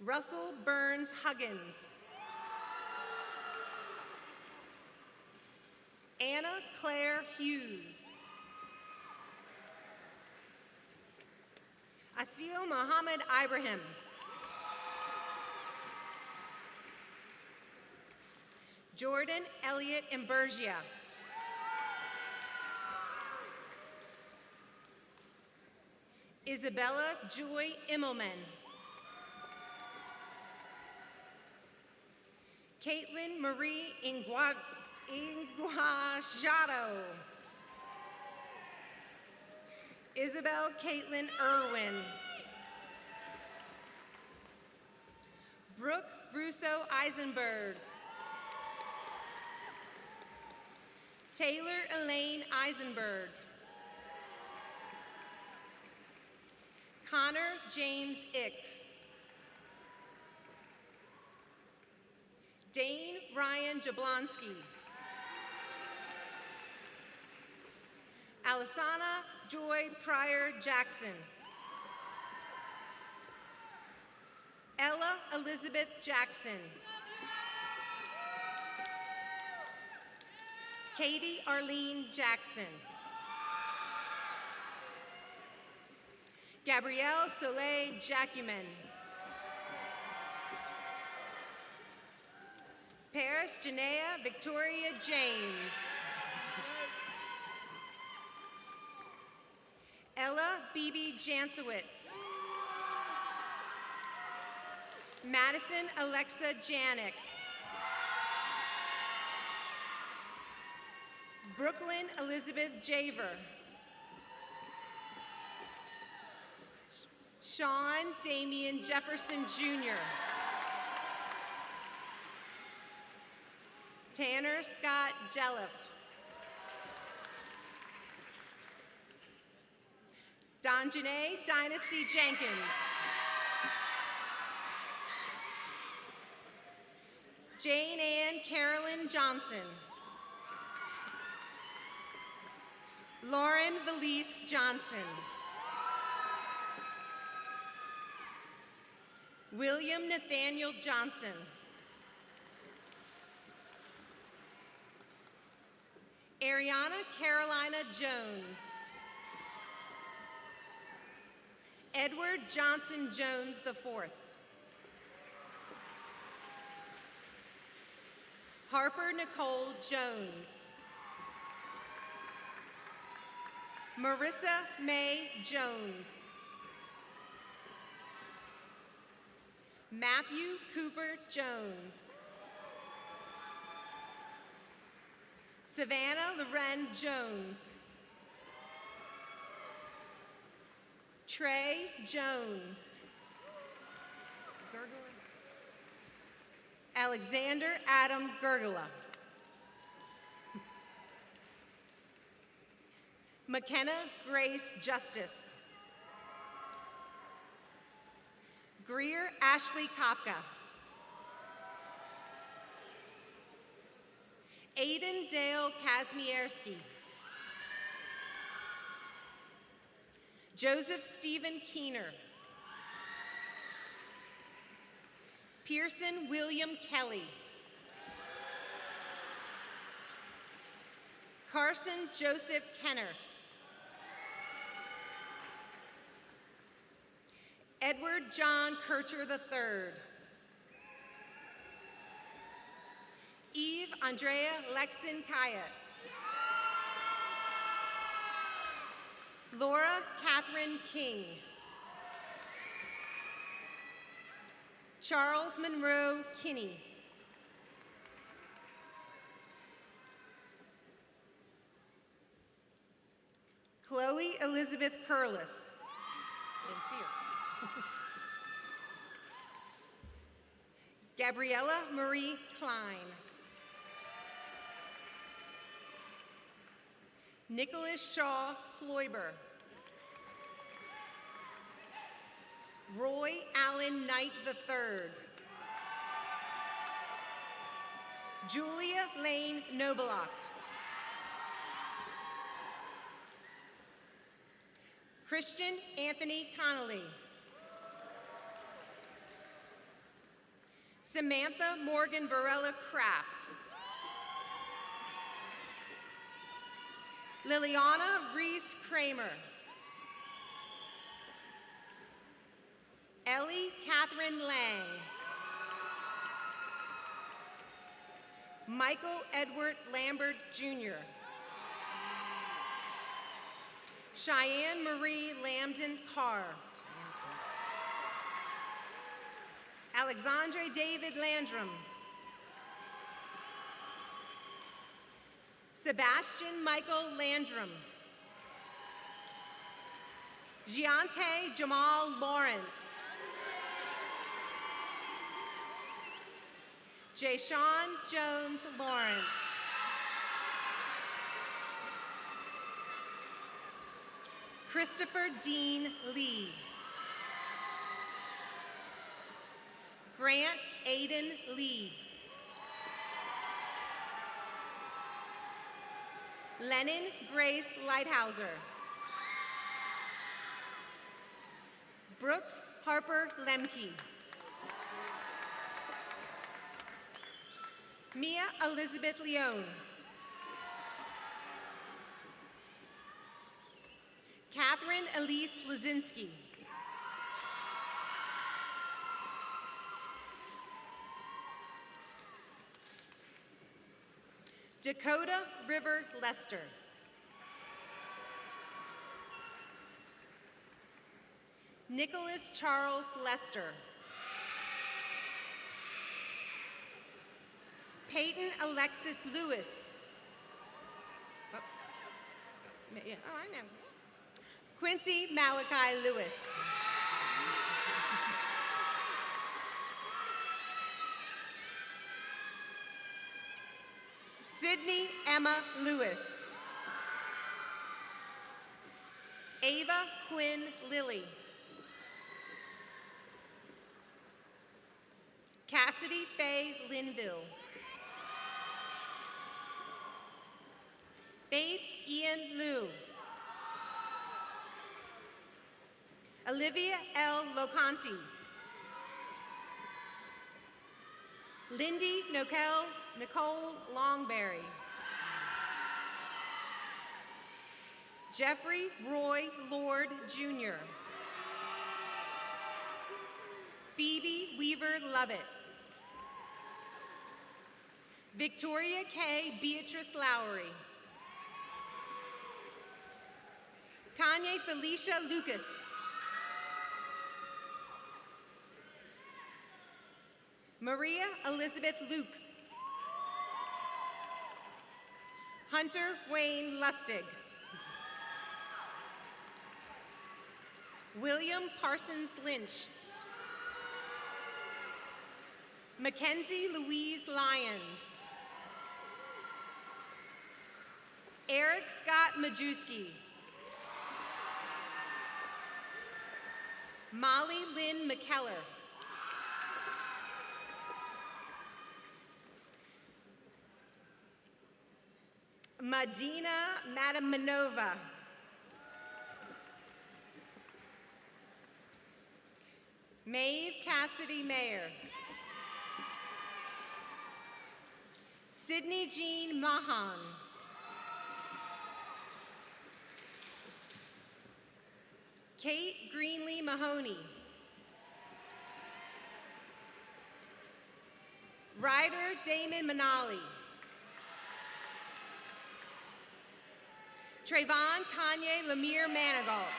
Russell Burns Huggins. Anna Claire Hughes. Asil Muhammad Ibrahim. Jordan Elliott Imbergia. Isabella Joy Immelman. Caitlin Marie Inguajado. Isabel Caitlin Irwin. Brooke Russo Eisenberg. Taylor Elaine Eisenberg. Connor James Ix. Dane Ryan Jablonski. Alisana Joy Pryor Jackson. Ella Elizabeth Jackson. Katie Arlene Jackson. Gabrielle Soleil Jacumen. Paris Janaea Victoria James. Ella Beebe Jansowitz. Madison Alexa Janik. Brooklyn Elizabeth Javer. Sean Damian Jefferson Jr. Tanner Scott Jelliff. Donjanae Dynasty Jenkins. Jane Ann Carolyn Johnson. Lauren Valise Johnson. William Nathaniel Johnson. Ariana Carolina Jones. Edward Johnson Jones IV. Harper Nicole Jones. Marissa May Jones. Matthew Cooper Jones. Savannah Loren Jones. Trey Jones. Alexander Adam Gergela. McKenna Grace Justice. Greer Ashley Kafka. Aiden Dale Kazmierski. Joseph Stephen Keener. Pearson William Kelly. Carson Joseph Kenner. Edward John Kircher III. Eve Andrea Lexon Kyatt. Laura Catherine King. Charles Monroe Kinney. Chloe Elizabeth Curlis. Didn't see her. Gabriella Marie Klein. Nicholas Shaw Kloiber. Roy Allen Knight III. Julia Lane Nobelock. Christian Anthony Connolly. Samantha Morgan Varela Kraft. Liliana Reese Kramer. Ellie Catherine Lang. Michael Edward Lambert Jr. Cheyenne Marie Lambton Carr. Alexandre David Landrum. Sebastian Michael Landrum. Giante Jamal Lawrence. Jayshawn Jones Lawrence. Christopher Dean Lee. Grant Aiden Lee. Lennon Grace Lighthouser. Brooks Harper Lemke. Mia Elizabeth Leone. Catherine Elise Lazinski. Dakota River Lester. Nicholas Charles Lester. Peyton Alexis Lewis. Oh, yeah, oh, I know. Quincy Malachi Lewis. Sydney Emma Lewis. Ava Quinn Lilly. Cassidy Faye Linville. Faith Ian Liu. Olivia L. Locanti. Lindy Nicole Longberry. Jeffrey Roy Lord Jr. Phoebe Weaver Lovett. Victoria K. Beatrice Lowry. Kanye Felicia Lucas. Maria Elizabeth Luke. Hunter Wayne Lustig. William Parsons Lynch. Mackenzie Louise Lyons. Eric Scott Majewski. Molly Lynn McKellar. Medina Madamanova. Maeve Cassidy Mayer. Sydney Jean Mahan. Kate Greenlee Mahoney. Ryder Damon Manali. Trayvon Kanye Lemire Manigault.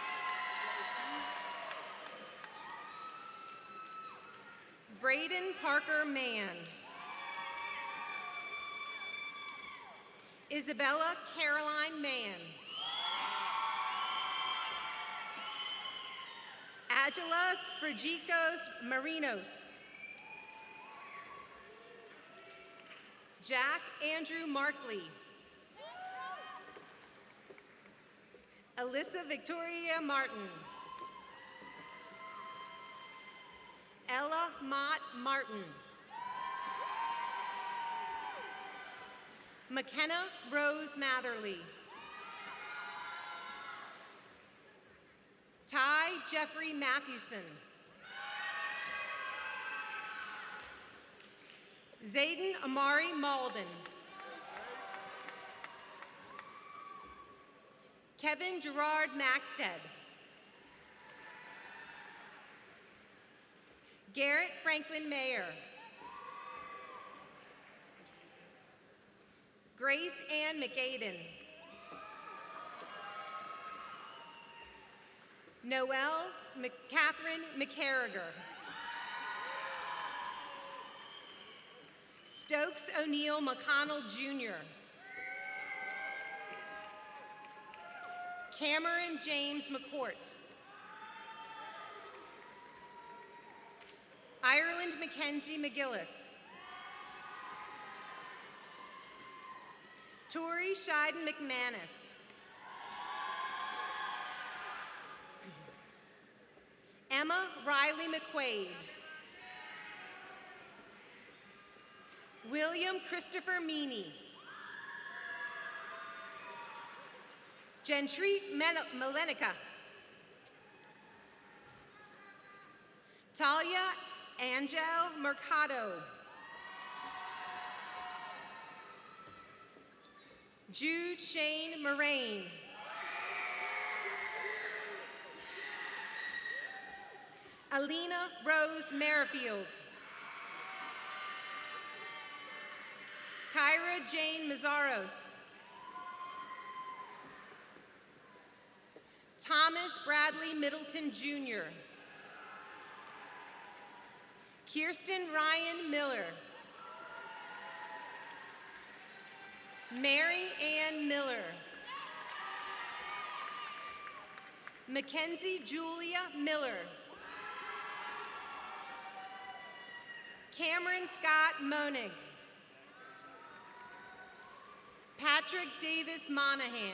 Braden Parker Mann. Isabella Caroline Mann. Agilas Frigicos Marinos. Jack Andrew Markley. Alyssa Victoria Martin. Ella Mott Martin. McKenna Rose Matherly. Ty Jeffrey Mathewson. Zayden Amari Malden. Kevin Gerard Maxted. Garrett Franklin Mayer. Grace Ann McAden. Noelle Catherine McCarriger. Stokes O'Neill McConnell Jr. Cameron James McCourt. Ireland Mackenzie McGillis. Tori Scheiden McManus. Emma Riley McQuaid. William Christopher Meany. Gentry Melenica. Talia Angel Mercado. Jude Shane Moraine. Alina Rose Merrifield. Kyra Jane Mazzaros. Thomas Bradley Middleton Jr. Kirsten Ryan Miller. Mary Ann Miller. Mackenzie Julia Miller. Cameron Scott Monig. Patrick Davis Monahan.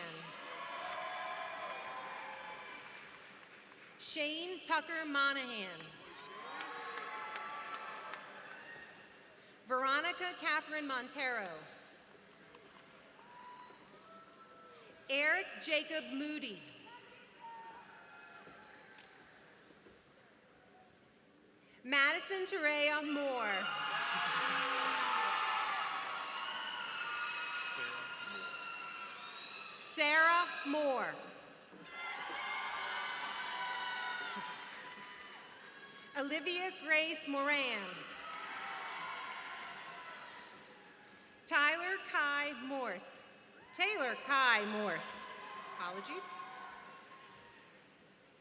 Shane Tucker Monahan. Veronica Catherine Montero. Eric Jacob Moody. Madison Terea Moore. Sarah Moore. Olivia Grace Moran. Taylor Kai Morse. Apologies.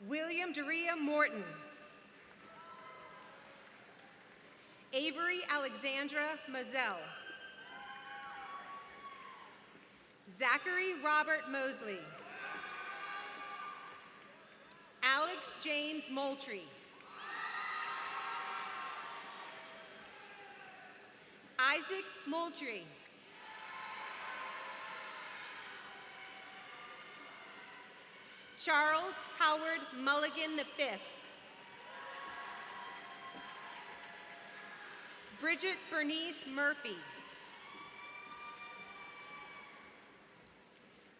William Daria Morton. Avery Alexandra Moselle. Zachary Robert Mosley. Alex James Moultrie. Isaac Moultrie. Charles Howard Mulligan V. Bridget Bernice Murphy.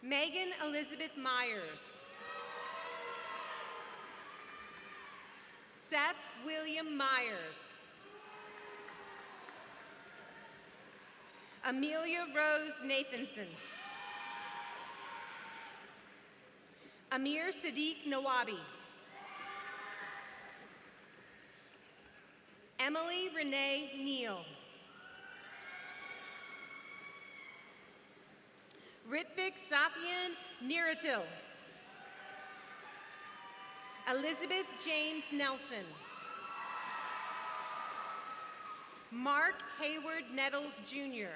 Megan Elizabeth Myers. Seth William Myers. Amelia Rose Nathanson. Amir Sadiq Nawabi. Emily Renee Neal. Ritvik Sathyan Niratil. Elizabeth James Nelson. Mark Hayward Nettles Jr.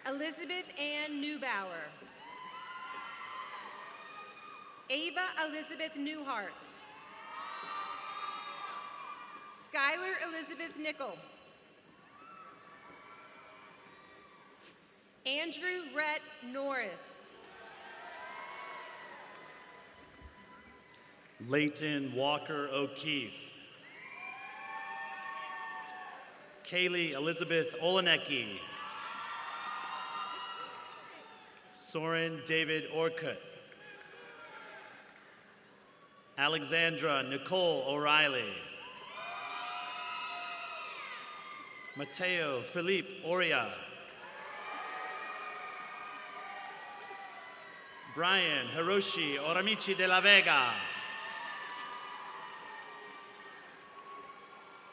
Elizabeth Ann Neubauer. Ava Elizabeth Newhart. Skylar Elizabeth Nickel. Andrew Rhett Norris. Leighton Walker O'Keefe. Kaylee Elizabeth Olenecki. Soren David Orkut. Alexandra Nicole O'Reilly. Mateo Felipe Oria. Brian Hiroshi Oramichi de la Vega.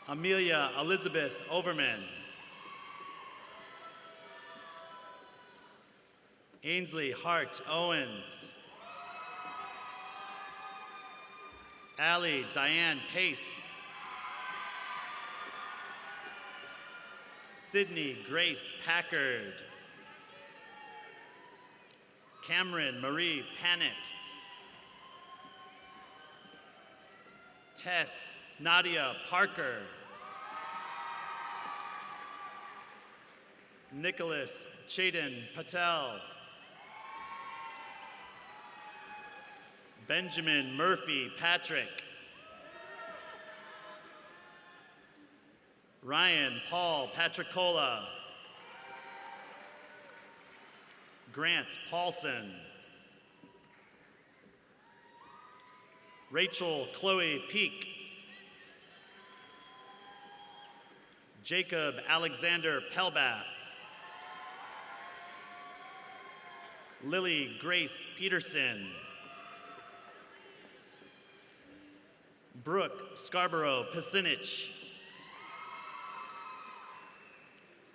Amelia Elizabeth Overman. Ainsley Hart Owens. Allie Diane Pace. Sydney Grace Packard. Cameron Marie Panett. Tess Nadia Parker. Nicholas Chetan Patel. Benjamin Murphy Patrick. Ryan Paul Patricola. Grant Paulson. Rachel Chloe Peak. Jacob Alexander Pelbath. Lily Grace Peterson. Brooke Scarborough Pisinich.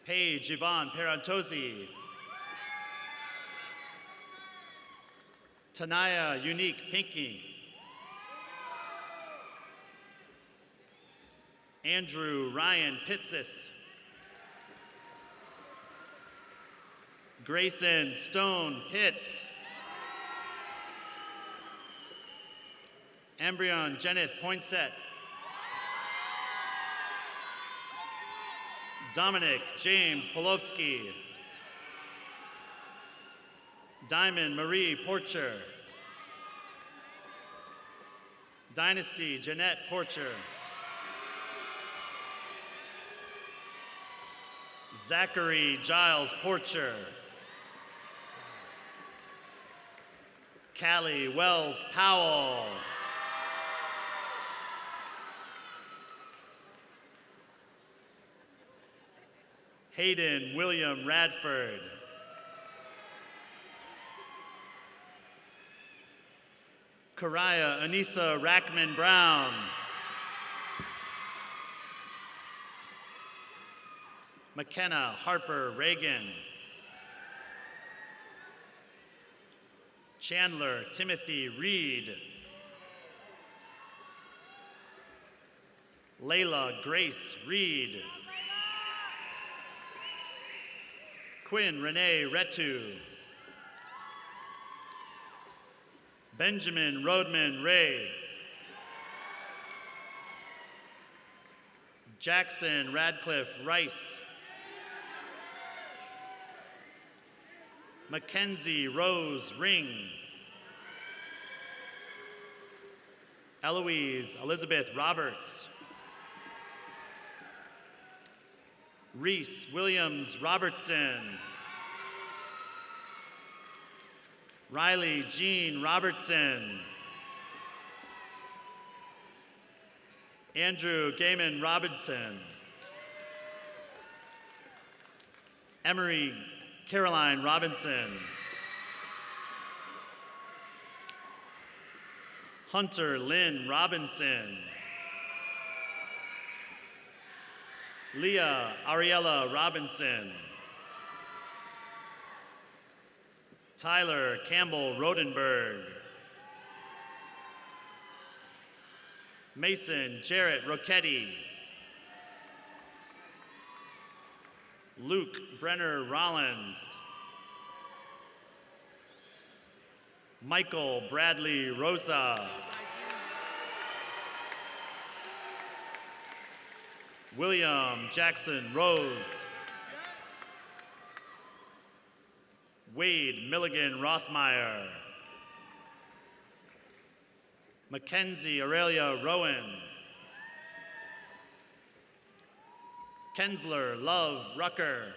Paige Yvonne Perantozzi. Tanaya Unique Pinky. Andrew Ryan Pitsis. Grayson Stone Pitts. Embryon Jenneth Poinsett. Dominic James Polowski. Diamond Marie Porcher. Dynasty Jeanette Porcher. Zachary Giles Porcher. Callie Wells Powell. Hayden William Radford. Karaya Anissa Rackman Brown. McKenna Harper Reagan. Chandler Timothy Reed. Layla Grace Reed. Quinn Renee Retu. Benjamin Rodman Ray. Jackson Radcliffe Rice. Mackenzie Rose Ring. Eloise Elizabeth Roberts. Reese Williams Robertson. Riley Jean Robertson. Andrew Gaiman Robinson. Emery Caroline Robinson. Hunter Lynn Robinson. Leah Ariella Robinson. Tyler Campbell Rodenberg. Mason Jarrett Rocchetti. Luke Brenner Rollins. Michael Bradley Rosa. William Jackson Rose. Wade Milligan Rothmeyer. Mackenzie Aurelia Rowan. Kensler Love Rucker.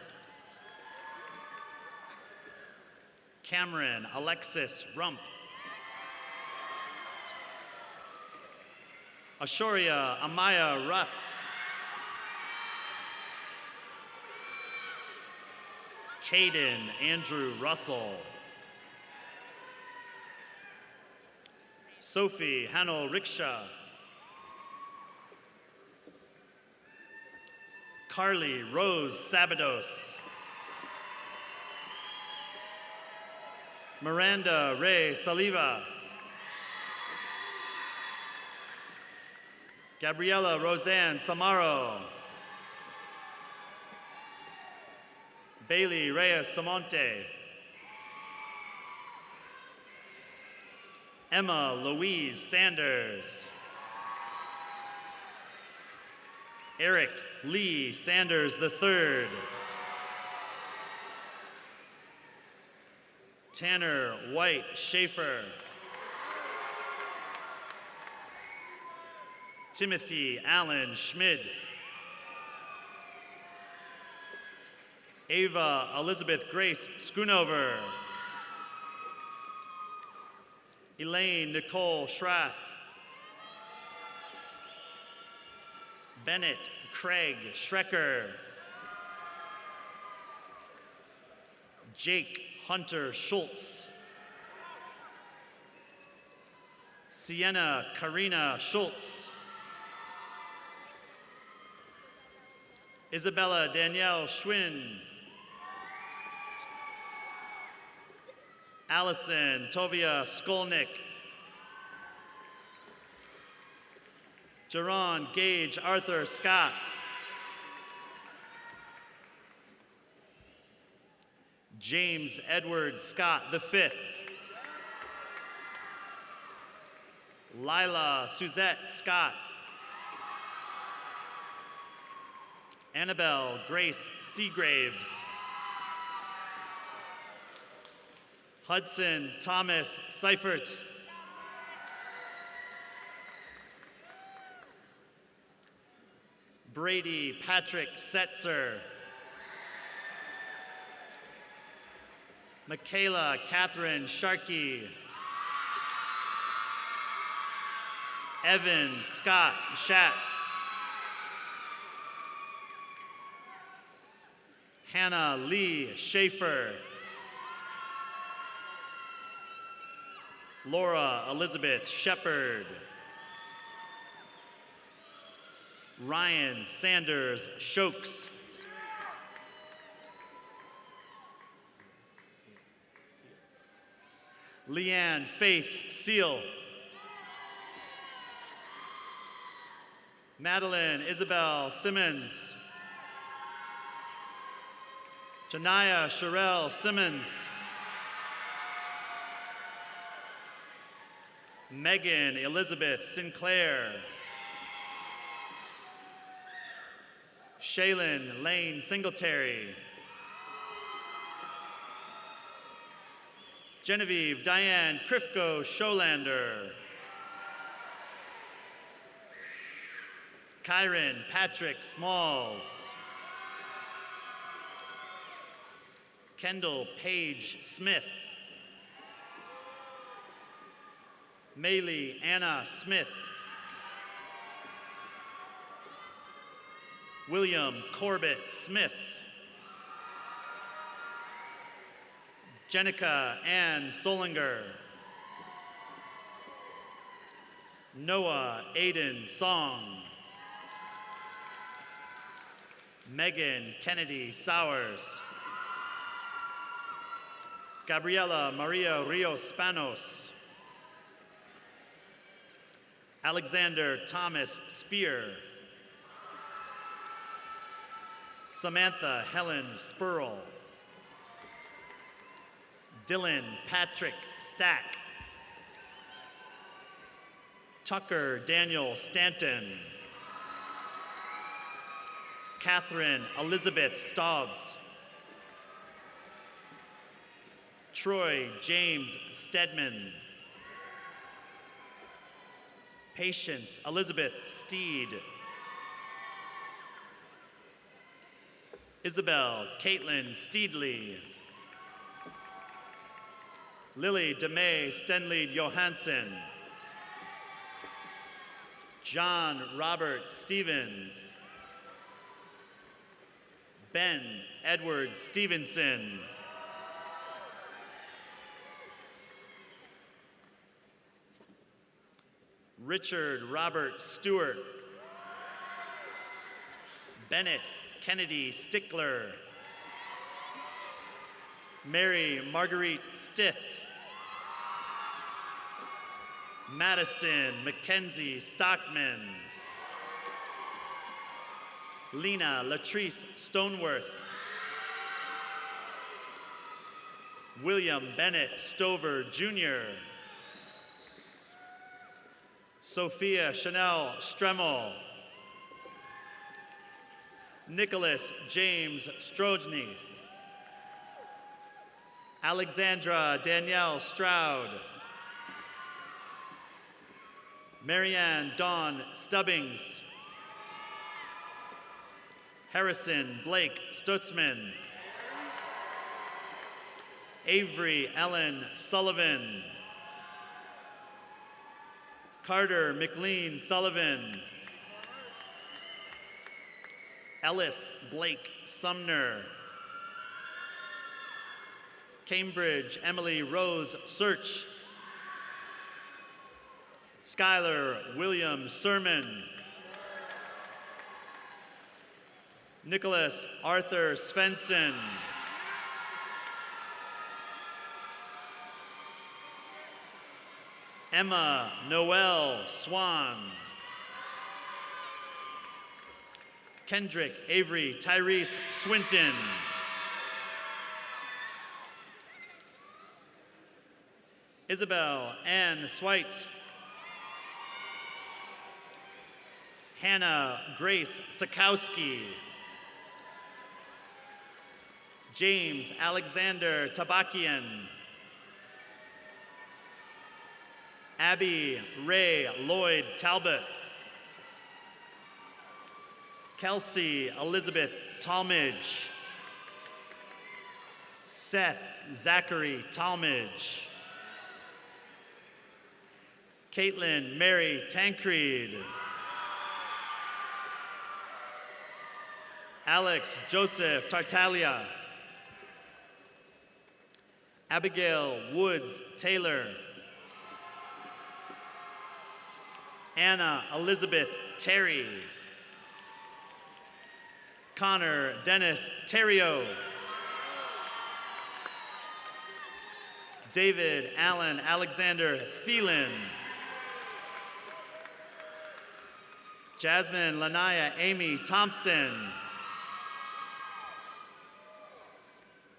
Cameron Alexis Rump. Ashoria Amaya Russ. Caden Andrew Russell. Sophie Hanno Riksha. Carly Rose Sabados. Miranda Ray Saliva. Gabriela Roseanne Samaro. Bailey Reyes Samonte. Emma Louise Sanders. Eric Lee Sanders III. Tanner White Schaefer. Timothy Allen Schmid. Ava Elizabeth Grace Schoonover. Elaine Nicole Schrath. Bennett Craig Schrecker. Jake Hunter Schultz. Sienna Karina Schultz. Isabella Danielle Schwinn. Allison Tovia Skolnick. Jerron Gage Arthur Scott. James Edward Scott V. Lila Suzette Scott. Annabelle Grace Seagraves. Hudson Thomas Seifert. Brady Patrick Setzer. Michaela Catherine Sharkey. Evan Scott Schatz. Hannah Lee Schaefer. Laura Elizabeth Shepard. Ryan Sanders Shokes. Leanne Faith Seal. Madeline Isabel Simmons. Janaya Sherelle Simmons. Megan Elizabeth Sinclair. Shaylin Lane Singletary. Genevieve Diane Krifko Scholander. Kyron Patrick Smalls. Kendall Page Smith. Maylee Anna Smith. William Corbett Smith. Jenica Ann Solinger. Noah Aiden Song. Megan Kennedy Sowers. Gabriela Maria Rios Spanos. Alexander Thomas Spear. Samantha Helen Spurl. Dylan Patrick Stack. Tucker Daniel Stanton. Catherine Elizabeth Staubs. Troy James Stedman. Patience Elizabeth Steed. Isabel Caitlin Steedley. Lily DeMay Stenley Johansson. John Robert Stevens. Ben Edward Stevenson. Richard Robert Stewart. Bennett Kennedy Stickler. Mary Marguerite Stith. Madison Mackenzie Stockman. Lena Latrice Stoneworth. William Bennett Stover Jr. Sophia Chanel Stremmel. Nicholas James Strojny. Alexandra Danielle Stroud. Marianne Dawn Stubbings. Harrison Blake Stutzman. Avery Ellen Sullivan. Carter McLean Sullivan. Ellis Blake Sumner. Cambridge Emily Rose Search. Skylar William Sermon. Nicholas Arthur Svensson. Emma Noel Swan. Kendrick Avery Tyrese Swinton. Isabel Ann Swite. Hannah Grace Sikowski. James Alexander Tabakian. Abby Ray Lloyd Talbot. Kelsey Elizabeth Talmadge. Seth Zachary Talmadge. Caitlin Mary Tancreed. Alex Joseph Tartaglia. Abigail Woods Taylor. Anna Elizabeth Terry. Connor Dennis Terrio. David Allen Alexander Thielen. Jasmine Lanaya Amy Thompson.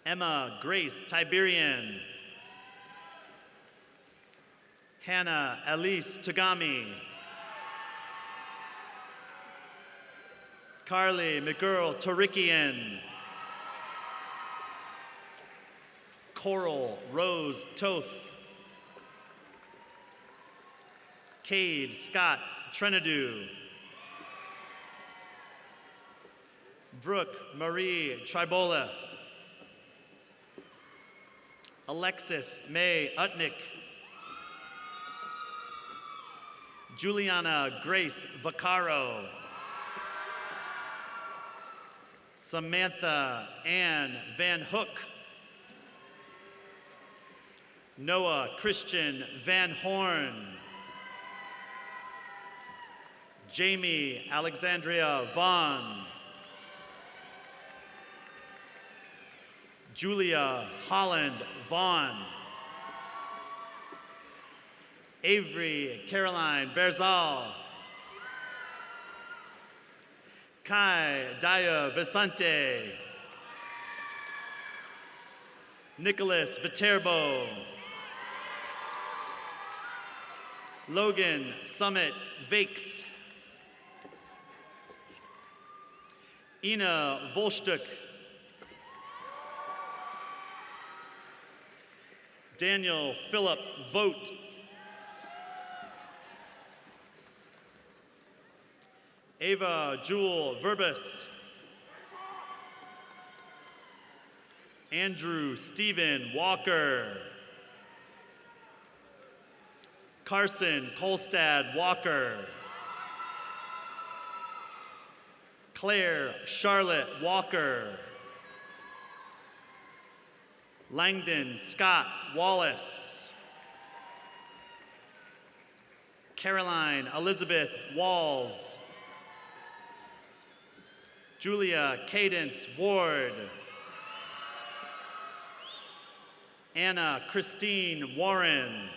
Emma Grace Tiberian. Hannah Elise Tagami. Carly McGurl Torikian. Coral Rose Toth. Cade Scott Trenadu. Brooke Marie Tribola. Alexis May Utnick. Juliana Grace Vaccaro. Samantha Ann Van Hook. Noah Christian Van Horn. Jamie Alexandria Vaughn. Julia Holland Vaughn. Avery Caroline Verzal. Kai Daya Vicente. Nicholas Viterbo. Logan Summit Vakes. Ina Volstuk. Daniel Philip Vogt. Ava Jewel Verbus. Andrew Stephen Walker. Carson Kolstad Walker. Claire Charlotte Walker. Langdon Scott Wallace. Caroline Elizabeth Walls. Julia Cadence Ward. Anna Christine Warren.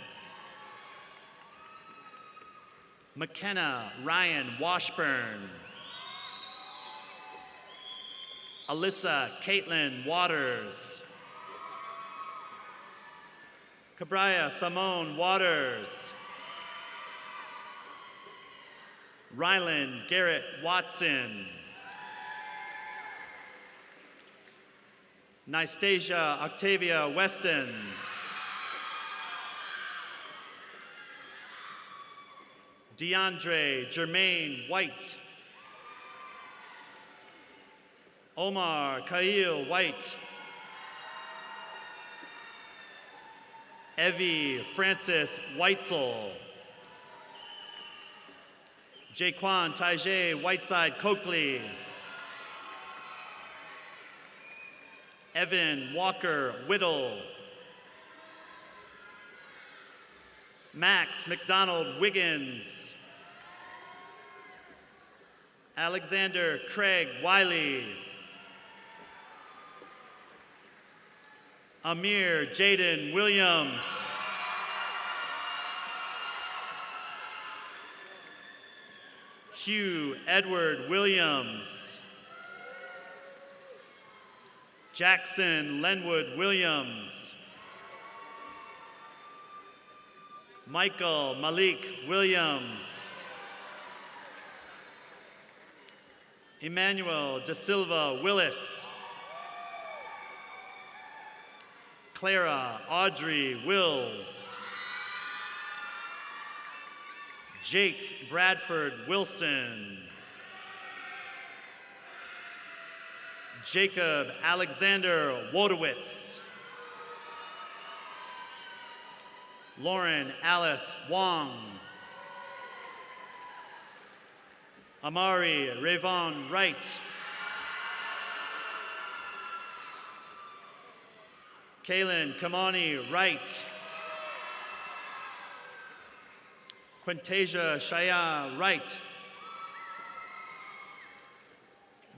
McKenna Ryan Washburn. Alyssa Caitlin Waters. Cabrera Simone Waters. Rylan Garrett Watson. Nastasia Octavia Weston. DeAndre Jermaine White. Omar Khalil White. Evie Francis Weitzel. Jaquan Tajay Whiteside Coakley. Evan Walker Whittle. Max McDonald Wiggins. Alexander Craig Wiley. Amir Jaden Williams. Hugh Edward Williams. Jackson Lenwood Williams. Michael Malik Williams. Emmanuel Da Silva Willis. Clara Audrey Wills. Jake Bradford Wilson. Jacob Alexander Wodowitz. Lauren Alice Wong. Amari Rayvon Wright. Kaylin Kamani Wright. Quintasia Shaya Wright.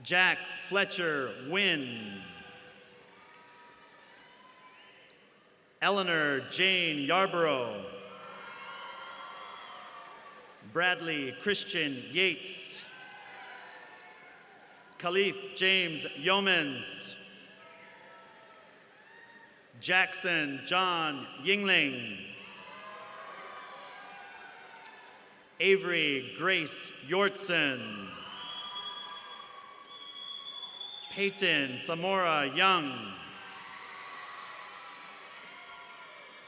Jack Fletcher Wynn. Eleanor Jane Yarborough. Bradley Christian Yates. Khalif James Yeomans. Jackson John Yingling. Avery Grace Yortson. Peyton Samora Young.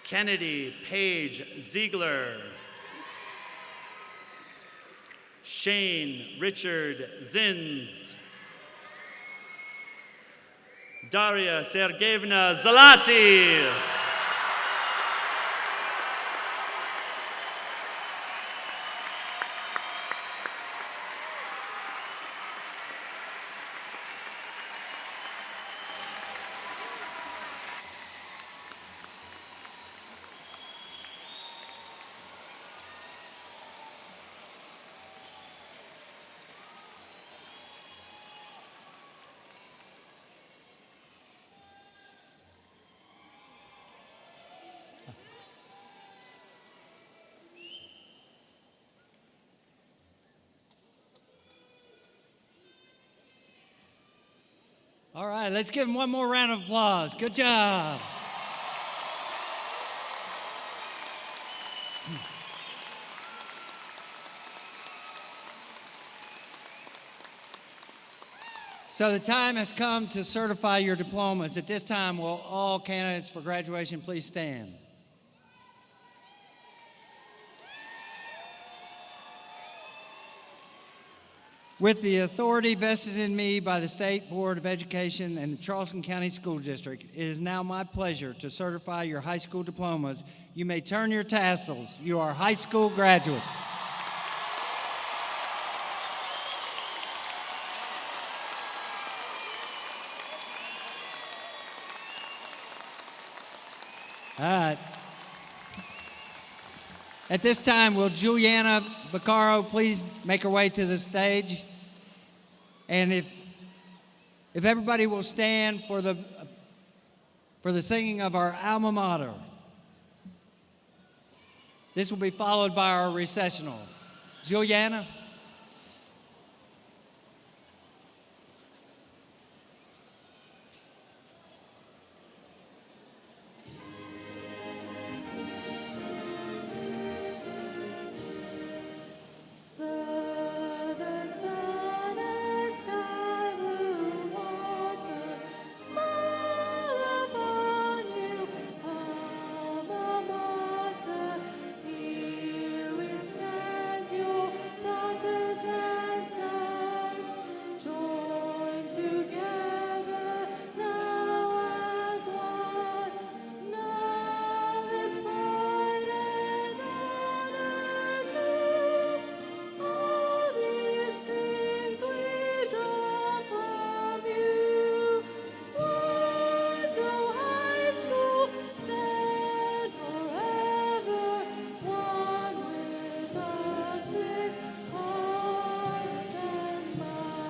Kennedy Paige Ziegler. Shane Richard Zins. Daria Sergeyevna Zalati. All right, let's give them one more round of applause. Good job. So the time has come to certify your diplomas. At this time, will all candidates for graduation please stand? With the authority vested in me by the State Board of Education and the Charleston County School District, it is now my pleasure to certify your high school diplomas. You may turn your tassels. You are high school graduates. All right. At this time, will Juliana Vaccaro please make her way to the stage? And if everybody will stand for the singing of our alma mater. This will be followed by our recessional. Juliana? Southern sun and sky blue waters smile upon you, alma mater. Here we stand, your daughters and sons, joined together now as one. Knowledge, pride, and honor too. All these things we draw from you. Wando High School, stand forever, one with us in heart and mind.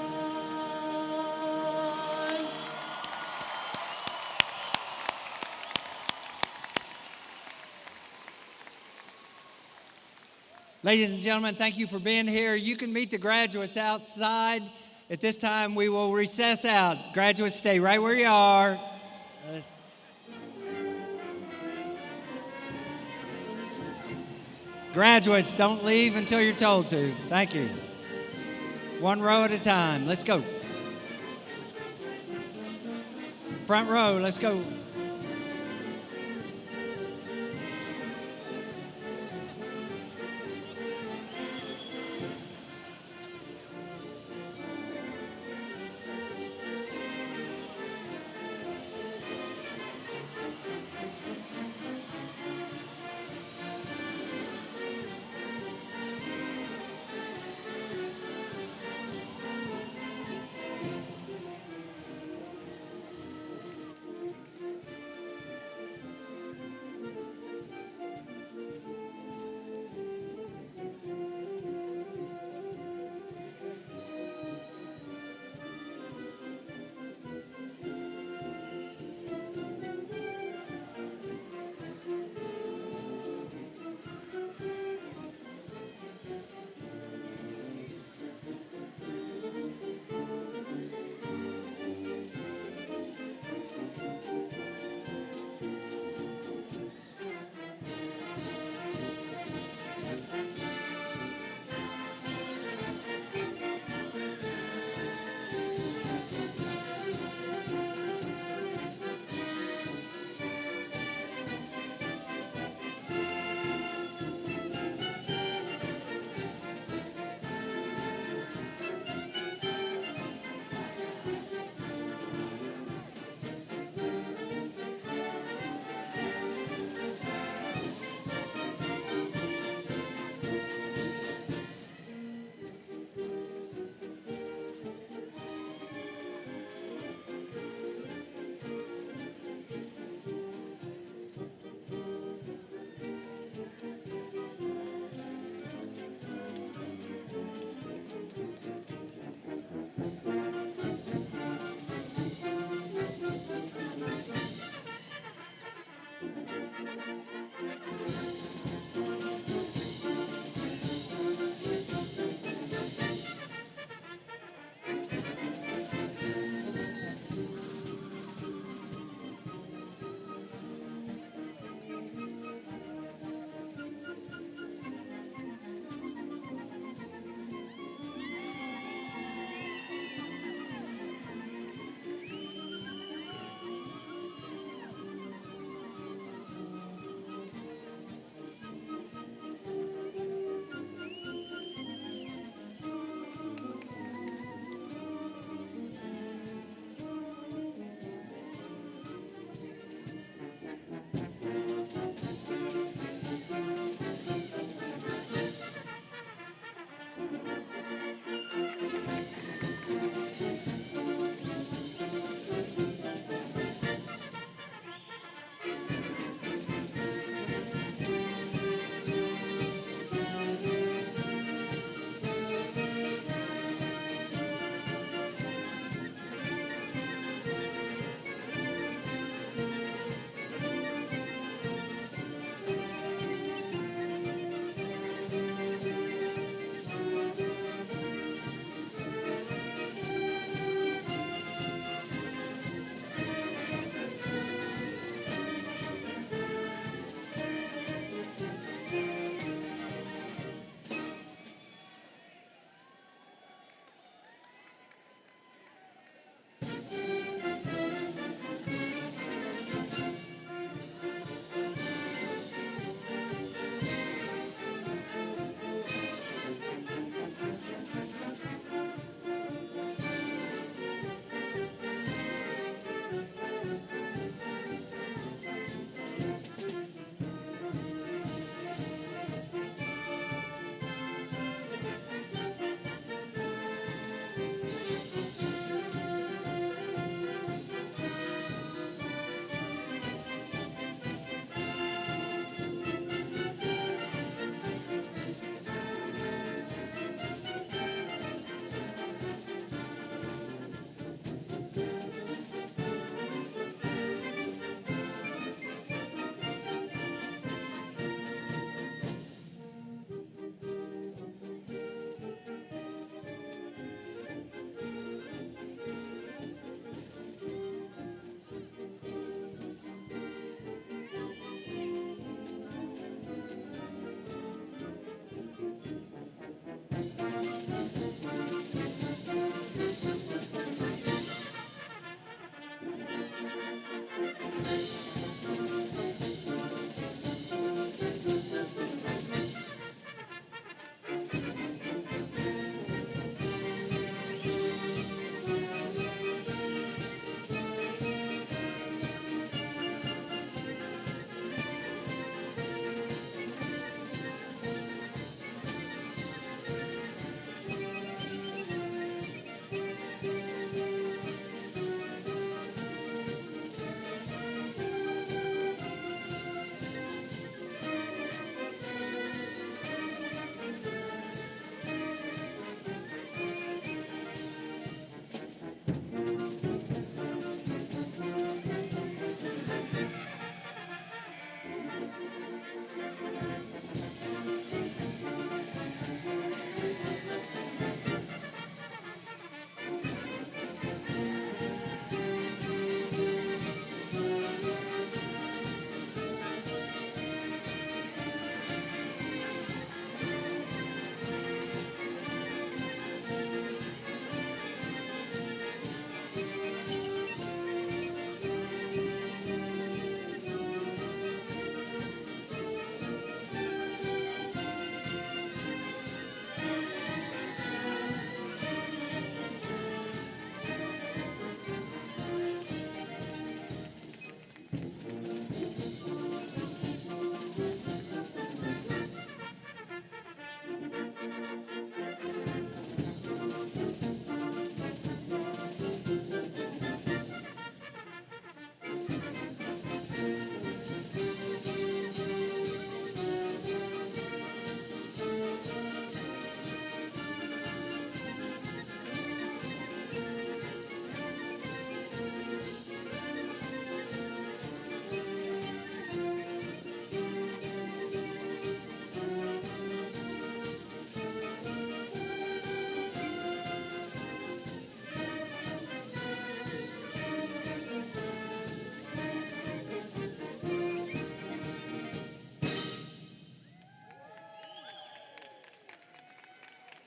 Ladies and gentlemen, thank you for being here. You can meet the graduates outside. At this time, we will recess out. Graduates, stay right where you are. Graduates, don't leave until you're told to. Thank you. One row at a time. Let's go. Front row, let's go.